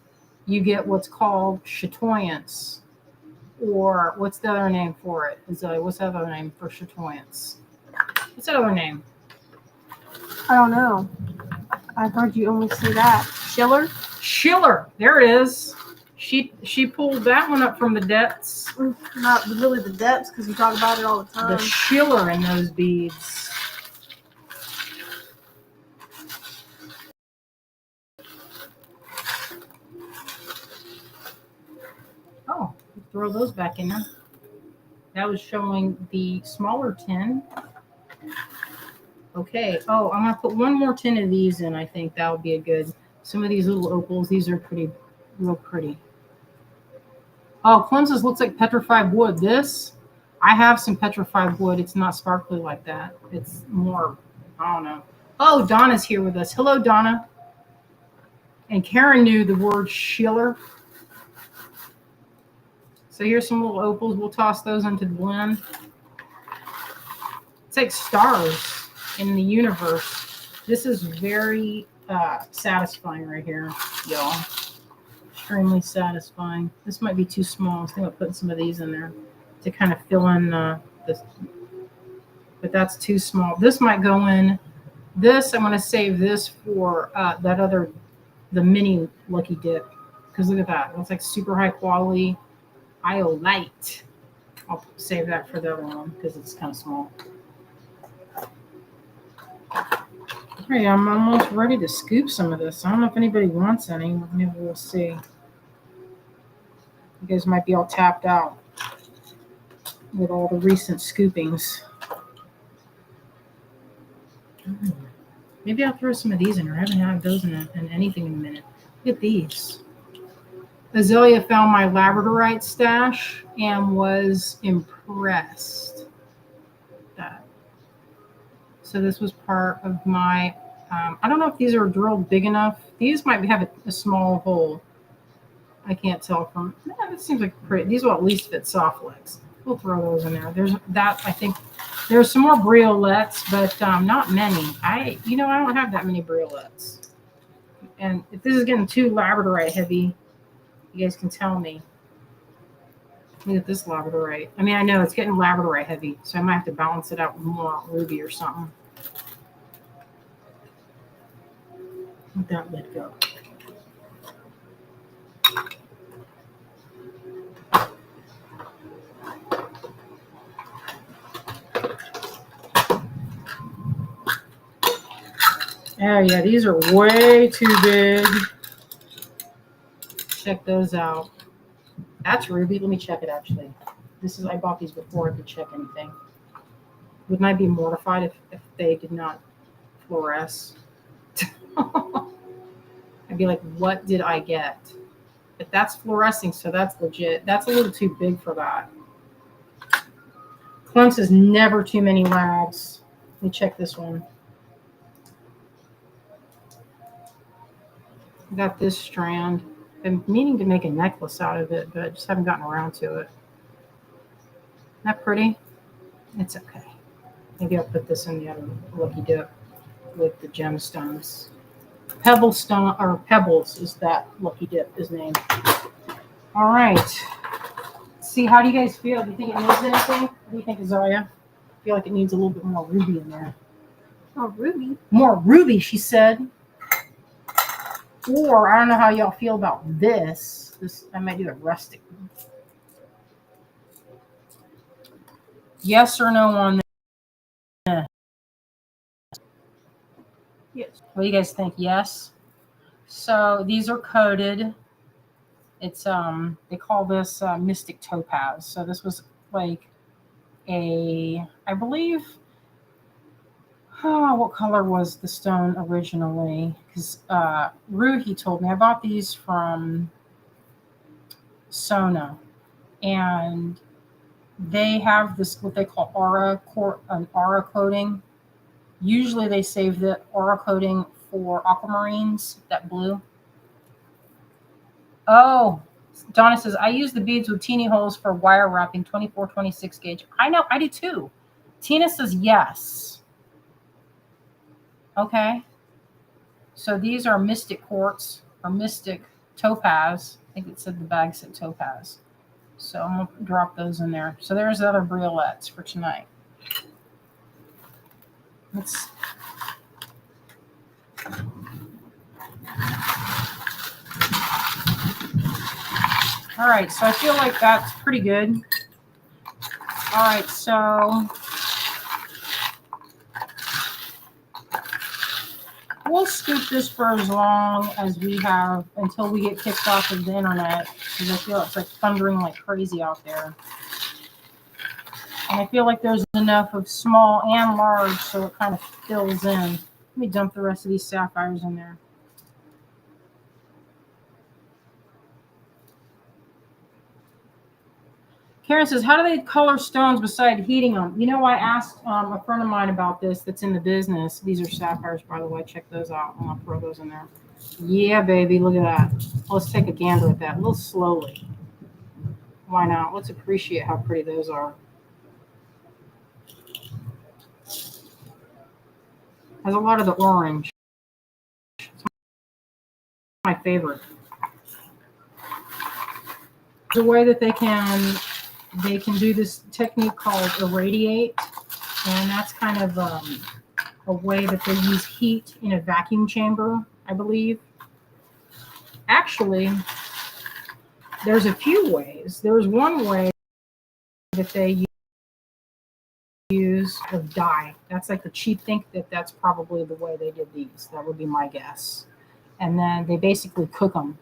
you get what's called chatoyance. Or what's the other name for it? What's the other name for chatoyance? What's that other name? I don't know. I've heard you only say that. Schiller? There it is. She pulled that one up from the depths. Not really the depths, because we talk about it all the time. The Schiller in those beads. Oh, throw those back in there. That was showing the smaller tin. Okay. Oh, I'm going to put one more tin of these in. I think that would be a good. Some of these little opals, these are real pretty. Oh, Clemson's looks like petrified wood. This, I have some petrified wood. It's not sparkly like that. It's more, I don't know. Oh, Donna's here with us. Hello, Donna. And Karen knew the word Schiller. So here's some little opals. We'll toss those into the blend. It's like stars in the universe. This is very satisfying right here, y'all. Extremely satisfying. This might be too small. I was thinking about putting some of these in there to kind of fill in this. But that's too small. This might go in. This, I'm going to save this for the mini Lucky Dip. Because look at that. It's like super high quality iolite. I'll save that for the other one because it's kind of small. Hey, I'm almost ready to scoop some of this. I don't know if anybody wants any. Maybe we'll see. You guys might be all tapped out with all the recent scoopings. Maybe I'll throw some of these in here. I haven't had those in anything in a minute. Look at these. Azalea found my labradorite stash and was impressed. That. So this was part of my, I don't know if these are drilled big enough. These might have a small hole. I can't tell from, it seems like pretty, these will at least fit soft legs. We'll throw those in there. There's that, I think, there's some more briolettes, but not many. I don't have that many briolettes. And if this is getting too labradorite heavy, you guys can tell me. Look at this labradorite. I mean, I know it's getting labradorite heavy, so I might have to balance it out with more ruby or something. Let that lid go. Oh yeah, these are way too big. Check those out. That's ruby. Let me check it actually. I bought these before I could check anything. Wouldn't I be mortified if they did not fluoresce? I'd be like, what did I get? But that's fluorescing, so that's legit. That's a little too big for that. Clemson is never too many labs. Let me check this one. I got this strand. Been meaning to make a necklace out of it, but I just haven't gotten around to it. Isn't that pretty? It's okay. Maybe I'll put this in the other Lucky Dip with the gemstones. Pebblestone, or Pebbles is that Lucky Dip is named. All right. see, how do you guys feel? Do you think it needs anything? What do you think, Azalea? I feel like it needs a little bit more ruby in there. Oh, ruby. More ruby, she said. Or I don't know how y'all feel about this. I might do a rustic. Yes or no on this? Yes. What do you guys think? Yes. So these are coated. It's they call this Mystic Topaz. So this was like I believe. Oh, what color was the stone originally? Because Ruhi told me I bought these from Sona, and they have this what they call an aura coating. Usually they save the aura coating for aquamarines, that blue. Oh, Donna says, I use the beads with teeny holes for wire wrapping, 24, 26 gauge. I know, I do too. Tina says yes. Okay. So these are Mystic Quartz or Mystic Topaz. I think it said the bag said Topaz. So I'm going to drop those in there. So there's the other briolettes for tonight. Let's. All right, so I feel like that's pretty good. All right, so we'll scoop this for as long as we have until we get kicked off of the internet, because I feel it's like thundering like crazy out there. And I feel like there's enough of small and large so it kind of fills in. Let me dump the rest of these sapphires in there. Karen says, how do they color stones beside heating them? You know, I asked a friend of mine about this that's in the business. These are sapphires, by the way. Check those out. I'm going to throw those in there. Yeah, baby. Look at that. Let's take a gander at that a little slowly. Why not? Let's appreciate how pretty those are. Has a lot of the orange. It's my favorite. There's a way that they can do this technique called irradiate, and that's kind of a way that they use heat in a vacuum chamber, I believe. Actually, there's a few ways. There's one way that they use of dye. That's like the cheap. Think that's probably the way they did these. That would be my guess. And then they basically cook them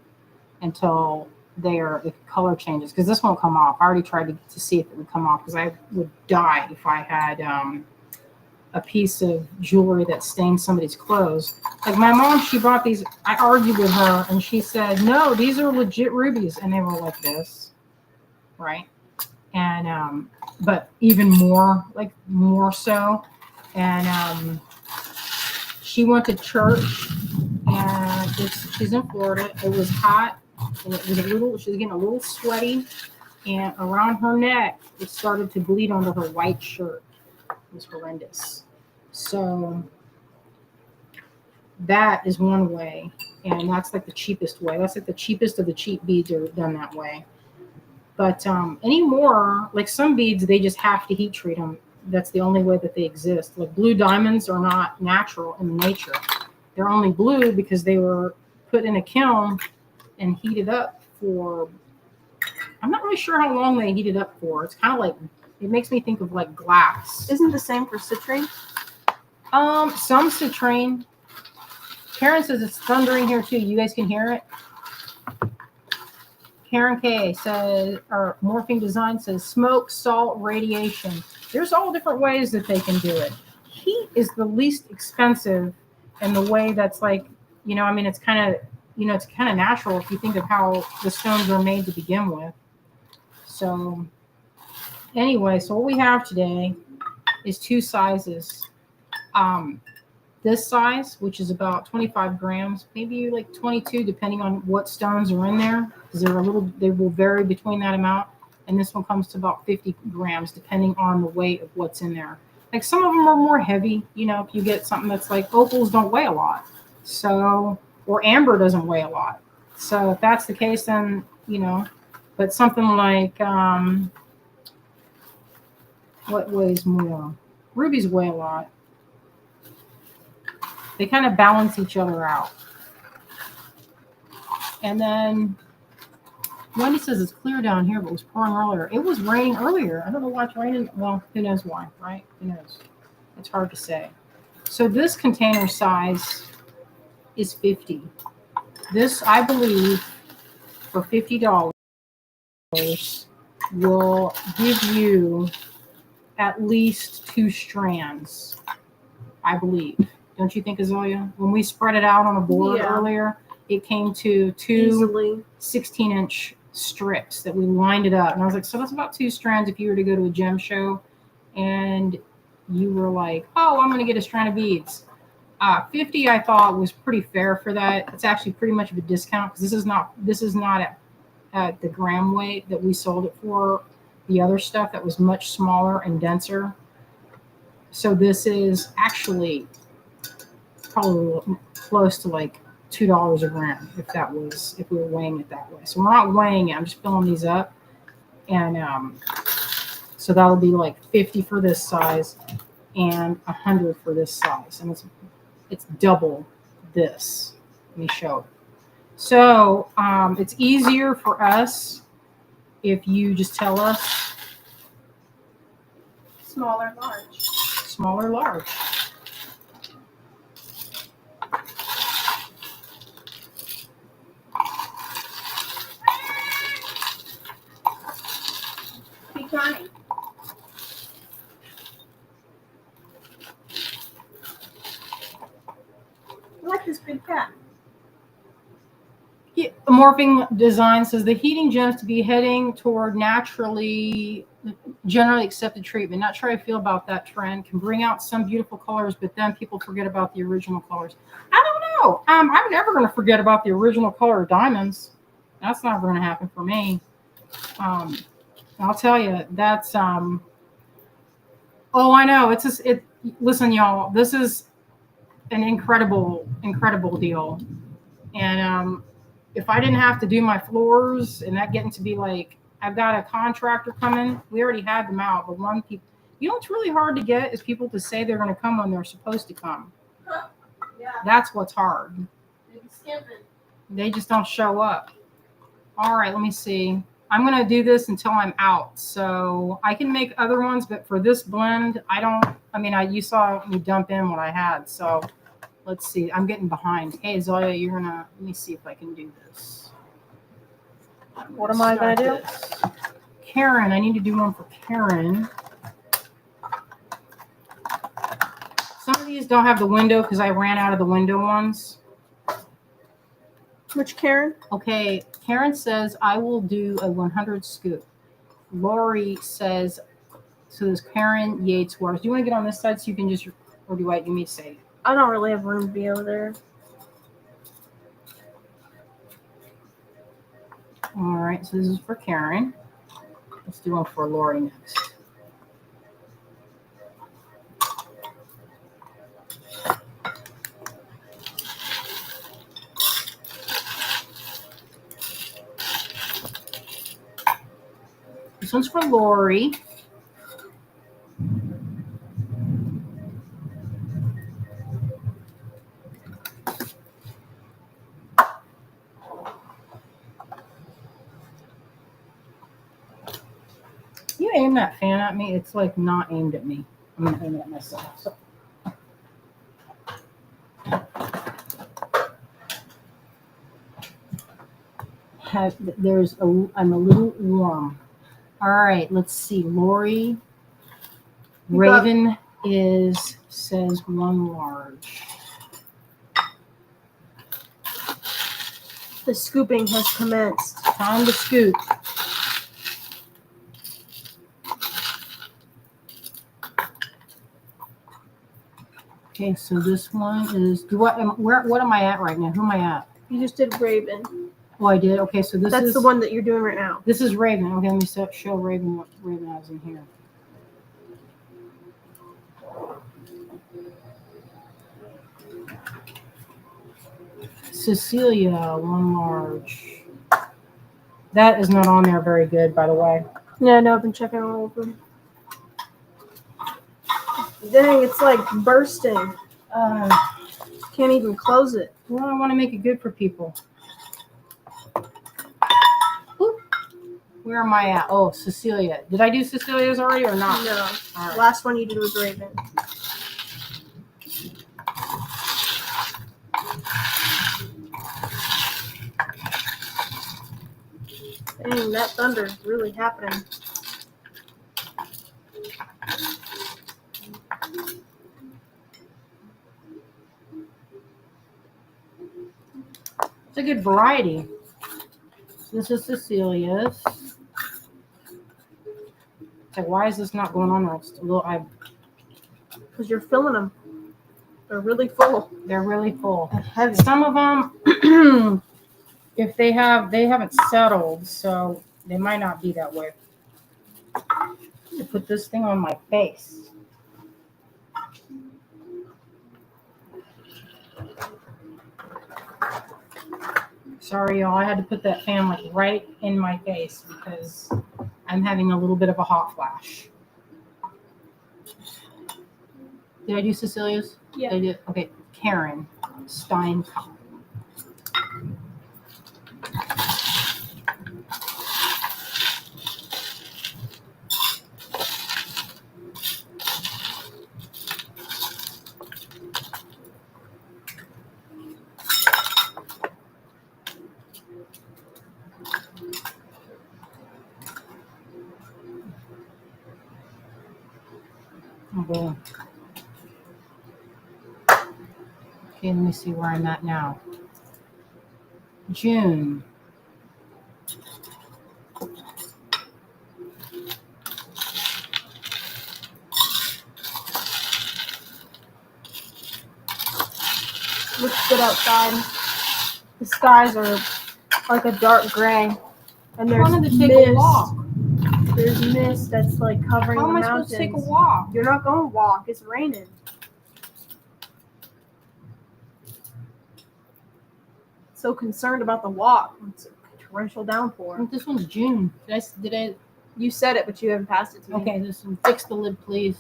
until the color changes, because this won't come off. I already tried to see if it would come off, because I would die if I had a piece of jewelry that stained somebody's clothes. Like my mom, she bought these. I argued with her, and she said, no, these are legit rubies. And they were like this, right? And but even more so. And she went to church, and she's in Florida. It was hot, and it was she was getting a little sweaty, and around her neck it started to bleed onto her white shirt. It was horrendous. So that is one way, and that's like the cheapest way. That's like the cheapest of the cheap beads are done that way. But anymore, like some beads, they just have to heat treat them. That's the only way that they exist. Like blue diamonds are not natural in nature. They're only blue because they were put in a kiln and heated up for, I'm not really sure how long they heated up for. It's kind of like, it makes me think of like glass. Isn't the same for citrine? Some citrine. Karen says it's thundering here too. You guys can hear it? Karen K says, or Morphing Design says, smoke, salt, radiation. There's all different ways that they can do it. Heat is the least expensive, and the way that's like, I mean, it's kind of, it's kind of natural if you think of how the stones are made to begin with. So anyway, so what we have today is two sizes. This size, which is about 25 grams, maybe like 22, depending on what stones are in there, because they will vary between that amount. And this one comes to about 50 grams, depending on the weight of what's in there. Like some of them are more heavy, if you get something that's like opals don't weigh a lot. So, or amber doesn't weigh a lot. So if that's the case, then, But something like, what weighs more? Rubies weigh a lot. They kind of balance each other out. And then Wendy says it's clear down here, but it was pouring earlier. It was raining earlier. I don't know why it's raining. Well, who knows why, right? Who knows? It's hard to say. So this container size is 50. This, I believe, for $50 will give you at least 2 strands, I believe. Don't you think, Azalea? When we spread it out on a board earlier, it came to 2 16-inch strips that we lined it up. And I was like, so that's about 2 strands if you were to go to a gem show and you were like, oh, I'm going to get a strand of beads. 50 I thought was pretty fair for that. It's actually pretty much of a discount because this is not at the gram weight that we sold it for. The other stuff that was much smaller and denser. So this is actually probably close to like $2 a gram if we were weighing it that way. So we're not weighing it. I'm just filling these up, and so that'll be like 50 for this size and 100 for this size, and it's double this. Let me show. So it's easier for us if you just tell us small or large. Small or large. Be kind. I like this big cat. Morphing Design says the heating gems to be heading toward generally accepted treatment. Not sure how I feel about that trend. Can bring out some beautiful colors, but then people forget about the original colors. I don't know. I'm never going to forget about the original color of diamonds. That's not going to happen for me. I'll tell you, that's oh, I know. Listen, y'all, this is an incredible deal. And if I didn't have to do my floors and that getting to be like, I've got a contractor coming. We already had them out, but you know what's really hard to get is people to say they're going to come when they're supposed to come. Yeah. That's what's hard. They just don't show up. All right, let me see. I'm going to do this until I'm out. So I can make other ones, but for this blend, you saw me dump in what I had. So let's see. I'm getting behind. Hey, Zoya, let me see if I can do this. What am I going to do? Karen, I need to do one for Karen. Some of these don't have the window because I ran out of the window ones. Which Karen? Okay, Karen says, I will do a 100 scoop. Lori says, so there's Karen Yates Waters. Do you want to get on this side so you can just, or do you me to say it? I don't really have room to be over there. All right, so this is for Karen. Let's do one for Lori next. This one's for Lori. You aim that fan at me, it's like not aimed at me. I'm gonna aim it at myself. So. I'm a little warm. All right, let's see. Lori Raven says 1 large. The scooping has commenced. Time to scoop. Okay, so this one is. What am I at right now? Who am I at? You just did Raven. Oh, I did. Okay, so that's the one that you're doing right now. This is Raven. Okay, let me show Raven what Raven has in here. Cecilia, 1 large. That is not on there very good, by the way. Yeah, no, I've been checking all of them. Dang, it's like bursting. Can't even close it. Well, I want to make it good for people. Oop. Where am I at? Oh, Cecilia. Did I do Cecilia's already or not? No. All right. Last one you did was Raven. Dang, that thunder is really happening. It's a good variety. This is Cecilia's. So why is this not going on there? It's a little, Because you're filling them. They're really full. they're really full. And heavy. Some of them, if they haven't settled, so they might not be that way. To put this thing on my face. Sorry, y'all. I had to put that fan like right in my face because I'm having a little bit of a hot flash. Did I do Cecilia's? Yeah. I did. Okay, Karen Steinkopp. Okay. Okay, let me see where I'm at now. June. Looks good outside. The skies are like a dark gray. And there's I wanted to take mist. a walk. There's mist that's like covering How the am I mountains. supposed to take a walk? You're not going to walk. It's raining. So concerned about the walk. It's a torrential downpour. This one's June. Did I? You said it, but you haven't passed it to me. Okay, this one. Fix the lid, please.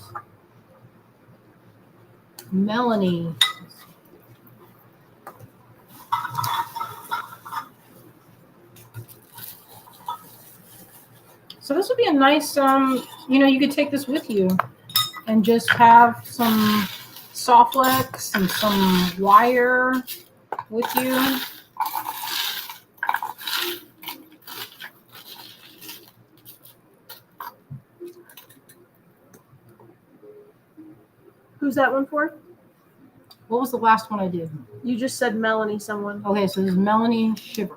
Melanie. So this would be a nice, you could take this with you and just have some Softlex and some wire with you. Who's that one for? What was the last one I did? You just said Melanie someone. Okay, so this is Melanie Shiver.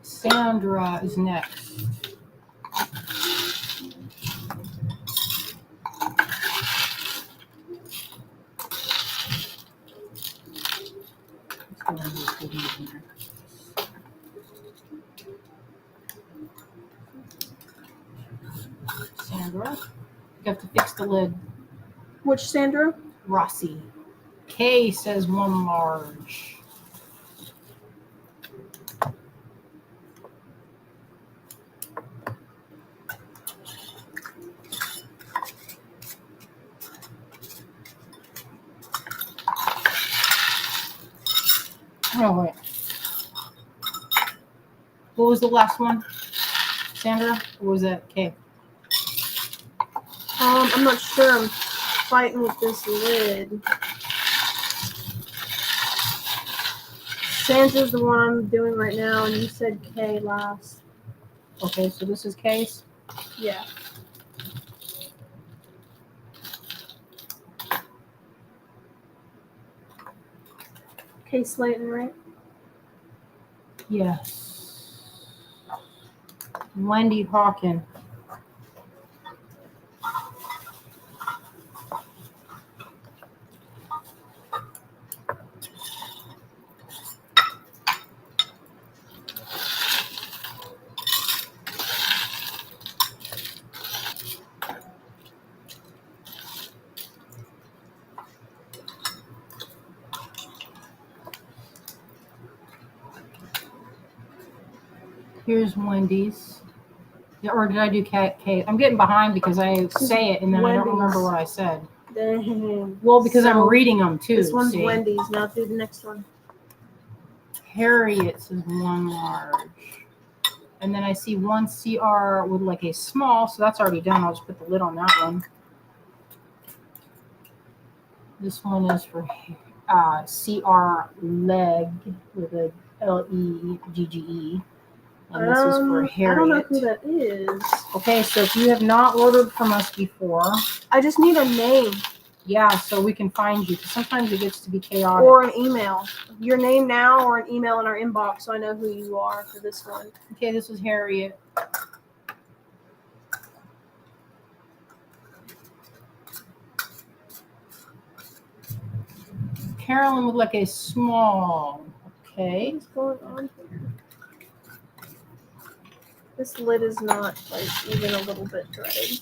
Sandra is next. Sandra, you have to fix the lid. Which Sandra? Rossi. K says 1 large. Oh, wait. What was the last one? Sandra? Or was that K? I'm not sure. I'm fighting with this lid. Sandra's the one I'm doing right now, and you said K last. Okay, so this is K's. Yeah. K Slayton, right? Yes. Wendy Hawkins. Here's Wendy's. Yeah, or did I do K? I'm getting behind because I say it and then I don't remember what I said. Dang. Well, because I'm So, reading them too. This one's Wendy's. Now do the next one. Harriet says 1 large. And then I see 1 CR with like a small, so that's already done. I'll just put the lid on that one. This one is for CR leg with a LEGGE. And this is for Harriet. I don't know who that is. Okay, so if you have not ordered from us before, I just need a name. Yeah, so we can find you. Sometimes it gets to be chaotic. Or an email. Your name now or an email in our inbox so I know who you are for this one. Okay, this was Harriet. Carolyn would like a small. Okay. What's going on here? This lid is not like even a little bit threaded.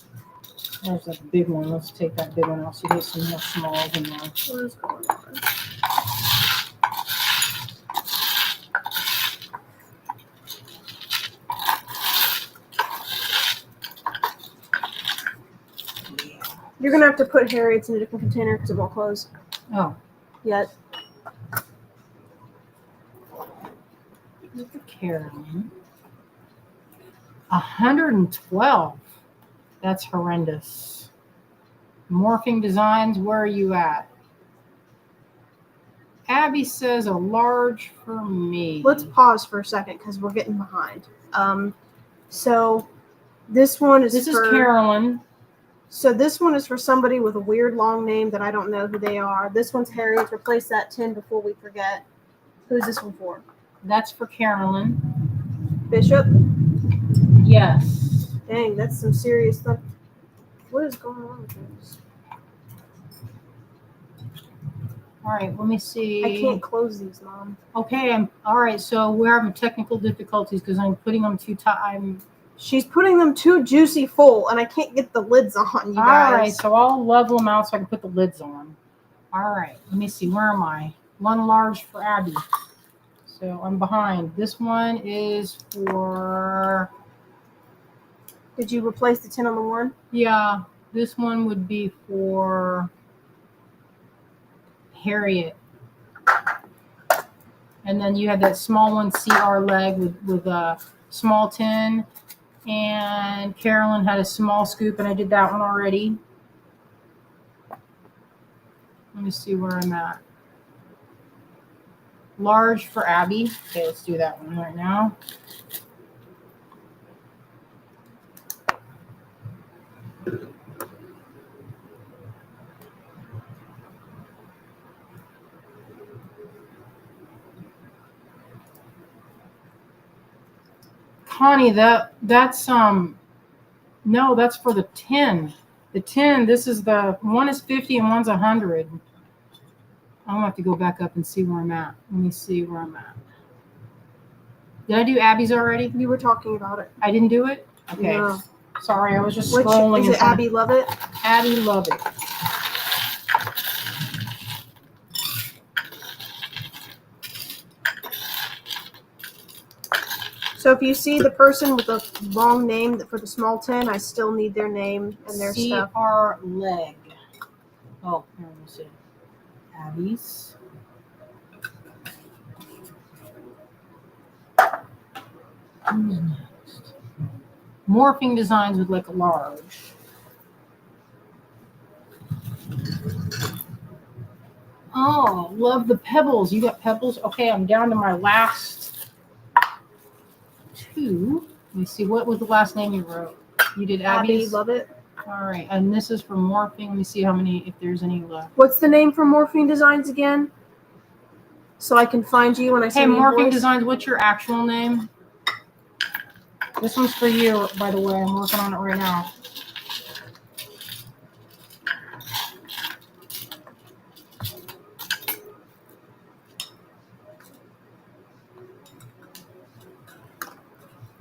There's that big one. Let's take that big one off so you get some more smalls in there. What is going on? You're gonna have to put Harriet's in a different container because it won't close. Oh. Yet. Look at Carolyn. 112. That's horrendous. Morphing Designs, where are you at? Abby says a large for me. Let's pause for a second because we're getting behind. So this one is This is Carolyn. So this one is for somebody with a weird long name that I don't know who they are. This one's Harriet. Replace that 10 before we forget. Who's this one for? That's for Carolyn. Bishop? Yes. Dang, that's some serious stuff. What is going on with this? All right, let me see. I can't close these, Mom. Okay, all right, so we're having technical difficulties because I'm putting them too tight. She's putting them too juicy full, and I can't get the lids on, you guys. All right, so I'll level them out so I can put the lids on. All right, let me see. Where am I? 1 large for Abby. So I'm behind. This one is for... Did you replace the 10 on the 1? Yeah, this one would be for Harriet. And then you have that small one, CR leg with a small 10. And Carolyn had a small scoop, and I did that one already. Let me see where I'm at. Large for Abby. Okay, let's do that one right now. Connie, that's no, that's for the 10. The 10, this is the one is 50 and one's 100. I'm gonna have to go back up and see where I'm at. Let me see where I'm at. Did I do Abby's already? You were talking about it. I didn't do it? Okay. No. Sorry, I was just scrolling. Is it Abby Lovett? Abby Lovett. So if you see the person with the long name for the small 10, I still need their name and their stuff. CR leg. Oh, here, let me see. Abby's. Who's next? Morphing Designs with like a large. Oh, love the pebbles. You got pebbles? Okay, I'm down to my last 2. Let me see. What was the last name you wrote? You did Abby's? Abby Lovett. All right, and this is for Morphing. Let me see how many, if there's any left. What's the name for Morphing Designs again? So I can find you when I see Hey, Morphing Designs, what's your actual name? This one's for you, by the way. I'm working on it right now.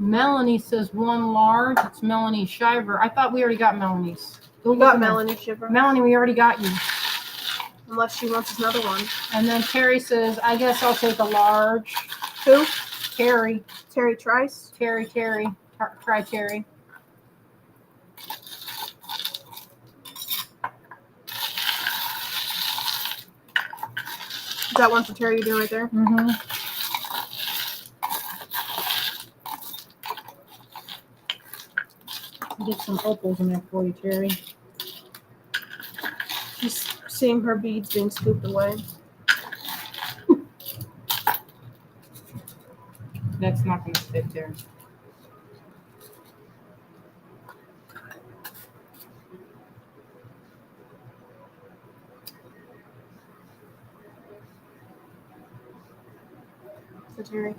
Melanie says 1 large. It's Melanie Shiver. I thought we already got Melanie's. We got Melanie Shiver. Melanie, we already got you. Unless she wants another one. And then Terry says, I guess I'll take a large. Who? Terry. Terry Trice. Terry. Try Terry. Is that one for Terry you're doing right there? Mm-hmm. Get some opals in there for you, Terry. Just seeing her beads being scooped away. That's not going to fit there. For Terry.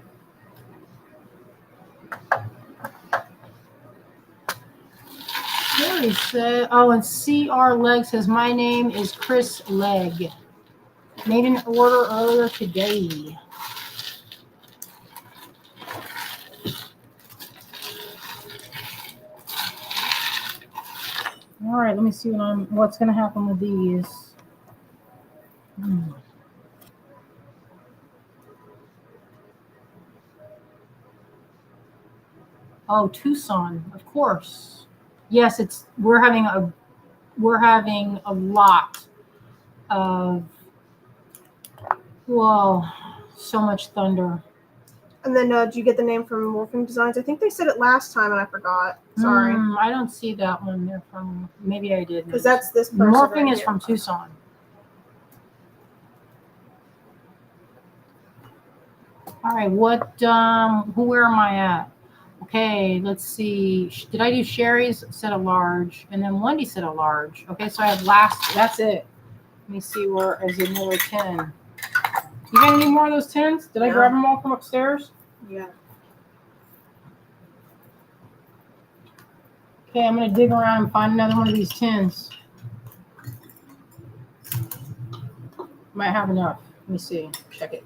Terry said, oh, and CR Leg says, my name is Chris Leg. Made an order earlier today. All right, let me see what's going to happen with these. Oh, Tucson, of course. Yes, we're having a lot of, well, so much thunder. And then, did you get the name from Morphing Designs? I think they said it last time and I forgot. Sorry. I don't see that one there from. Maybe I did. Because that's this person. Morphing right is here. from Tucson. All right, where am I at? Okay, let's see. Did I do Sherry's set a large? And then Wendy set a large. Okay, so I have that's it. Let me see where is another 10. You got any more of those 10s? Did I grab them all from upstairs? Yeah. Okay, I'm going to dig around and find another one of these 10s. Might have enough. Let me see. Check it.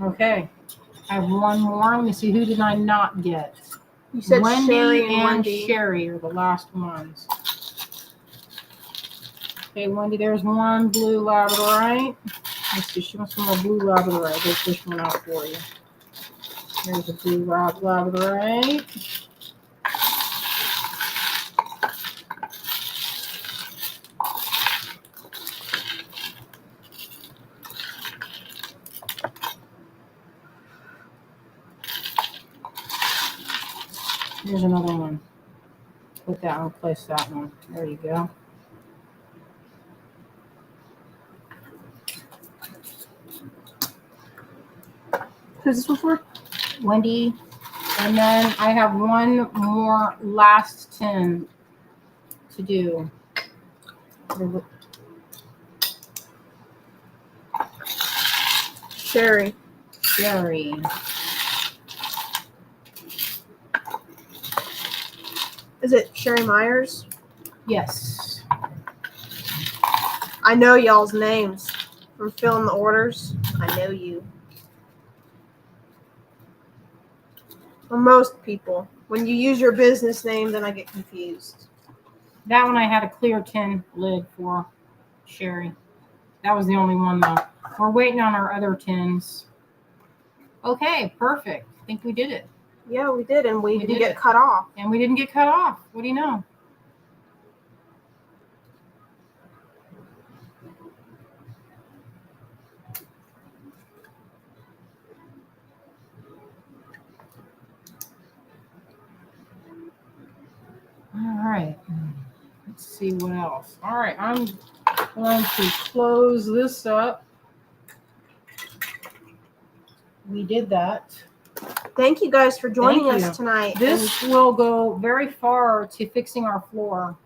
Okay. I have one more. Let me see. Who did I not get? You said Wendy Sherry and Wendy. Sherry are the last ones. Okay, Wendy, there's one blue labradorite. Let's see. She wants some more blue labradorite. I'll get this one out for you. There's a blue labradorite. Here's another one. Put that one, place that one. There you go. Who's this one for? Wendy. And then I have one more last 10 to do. Sherry. Is it Sherry Myers? Yes. I know y'all's names from filling the orders. I know you. For most people. When you use your business name, then I get confused. That one I had a clear 10 lid for Sherry. That was the only one though. We're waiting on our other 10s. Okay, perfect. I think we did it. Yeah, we did, and we didn't get cut off. And we didn't get cut off. What do you know? All right. Let's see what else. All right, I'm going to close this up. We did that. Thank you guys for joining us tonight. This will go very far to fixing our floor.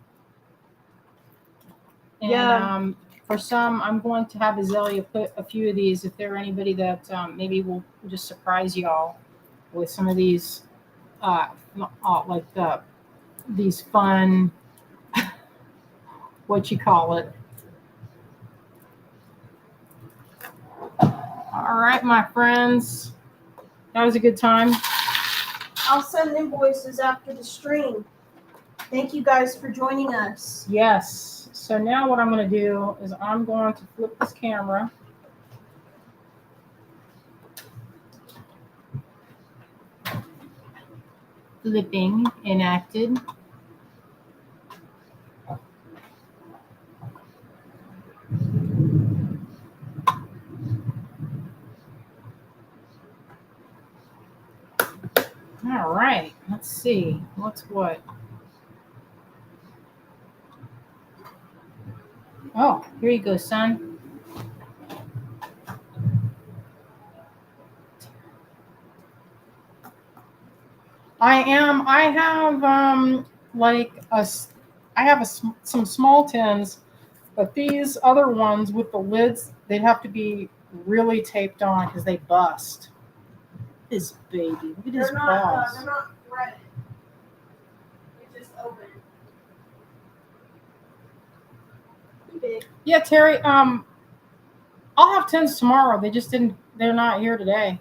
And for some, I'm going to have Azalea put a few of these if there are anybody that maybe will just surprise y'all with some of these, these fun, what you call it. All right, my friends. That was a good time. I'll send invoices after the stream. Thank you guys for joining us. Yes. So now what I'm going to do is I'm going to flip this camera. flipping enacted. All right, let's see. What's what? Oh, here you go, son. I have some small tins, but these other ones with the lids, they'd have to be really taped on because they bust. This baby, look at his paws. They're not threaded. It's just open. Big. Yeah, Terry. I'll have tins tomorrow. They're not here today,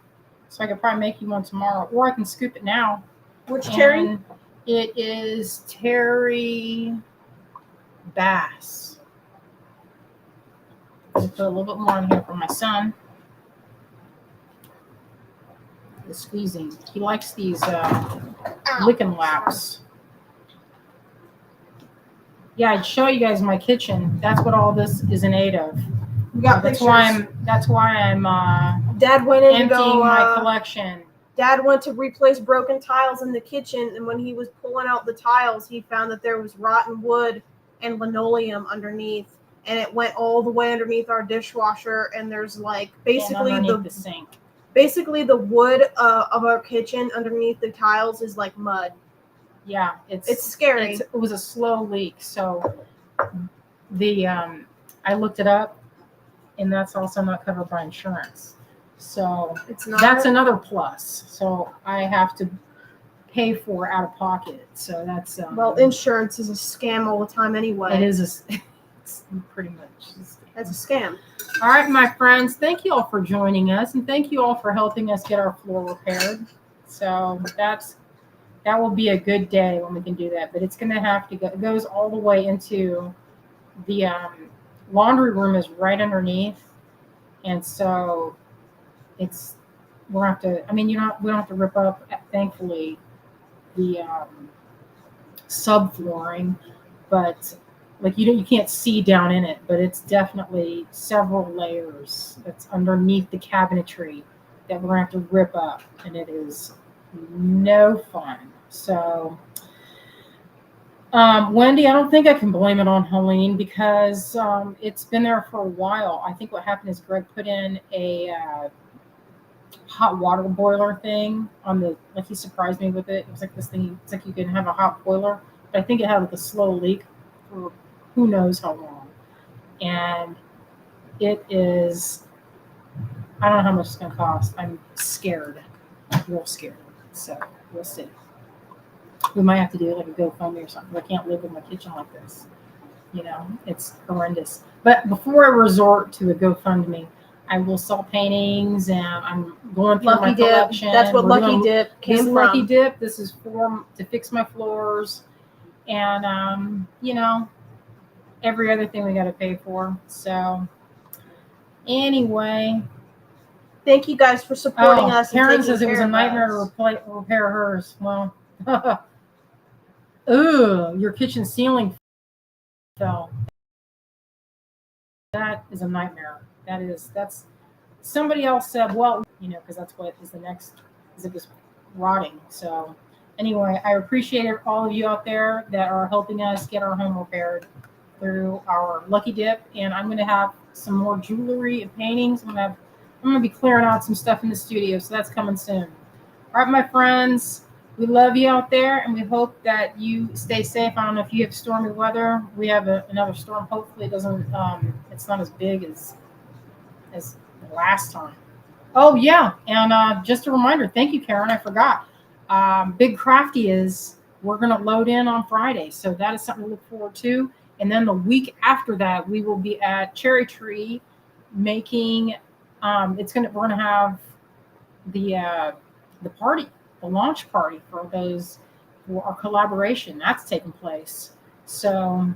so I could probably make you one tomorrow, or I can scoop it now. Which Terry? It is Terry Bass. I'll put a little bit more in here for my son. The squeezing. He likes these licking laps. Yeah, I'd show you guys my kitchen. That's what all this is in aid of. We got that's pictures. why I'm Dad went in emptying to go, my collection. Dad went to replace broken tiles in the kitchen, and when he was pulling out the tiles, he found that there was rotten wood and linoleum underneath, and it went all the way underneath our dishwasher. And there's like basically the sink. Basically, the wood of our kitchen underneath the tiles is like mud. Yeah, it's scary. It was a slow leak, so I looked it up, and that's also not covered by insurance. So that's another plus. So I have to pay for out of pocket. So that's well, insurance is a scam all the time anyway. It is it's pretty much a scam. That's a scam. All right, my friends, thank you all for joining us, and thank you all for helping us get our floor repaired. So that will be a good day when we can do that. But it's going to have to go. It goes all the way into the laundry room is right underneath, and so we'll have to. I mean, we don't have to rip up. Thankfully, the subflooring, but like you can't see down in it, but it's definitely several layers that's underneath the cabinetry that we're gonna have to rip up, and it is no fun. So Wendy, I don't think I can blame it on Helene because it's been there for a while. I think what happened is Greg put in a hot water boiler thing on the, like he surprised me with it. It was like this thing, it's like you can have a hot boiler, but I think it had like a slow leak for who knows how long. And it is, I don't know how much it's going to cost. I'm scared, real scared. So we'll see. We might have to do like a GoFundMe or something. I can't live in my kitchen like this. It's horrendous. But before I resort to a GoFundMe, I will sell paintings, and I'm going through my collection. That's what Lucky Dip came from. Lucky Dip. This is to fix my floors, and every other thing we got to pay for. So anyway, thank you guys for supporting us. Karen says it was a nightmare to repair hers. Well, ooh, your kitchen ceiling fell. That is a nightmare. That's somebody else said, well, because that's what is the next, is it was rotting. So anyway, I appreciate all of you out there that are helping us get our home repaired through our Lucky Dip. And I'm going to have some more jewelry and paintings. I'm going to be clearing out some stuff in the studio. So that's coming soon. All right, my friends, we love you out there, and we hope that you stay safe. I don't know if you have stormy weather. We have another storm. Hopefully it doesn't, it's not as big as the last time. Oh yeah, and just a reminder, thank you, Karen, I forgot. Big Crafty we're going to load in on Friday, so that is something to look forward to. And then the week after that, we will be at Cherry Tree making, we're going to have the party, the launch party for our collaboration. That's taking place. So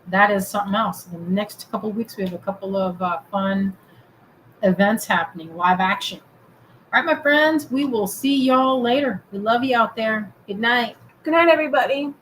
that is something else. In the next couple of weeks, we have a couple of fun events happening, live action. All right, my friends, we will see y'all later. We love you out there. Good night. Good night, everybody.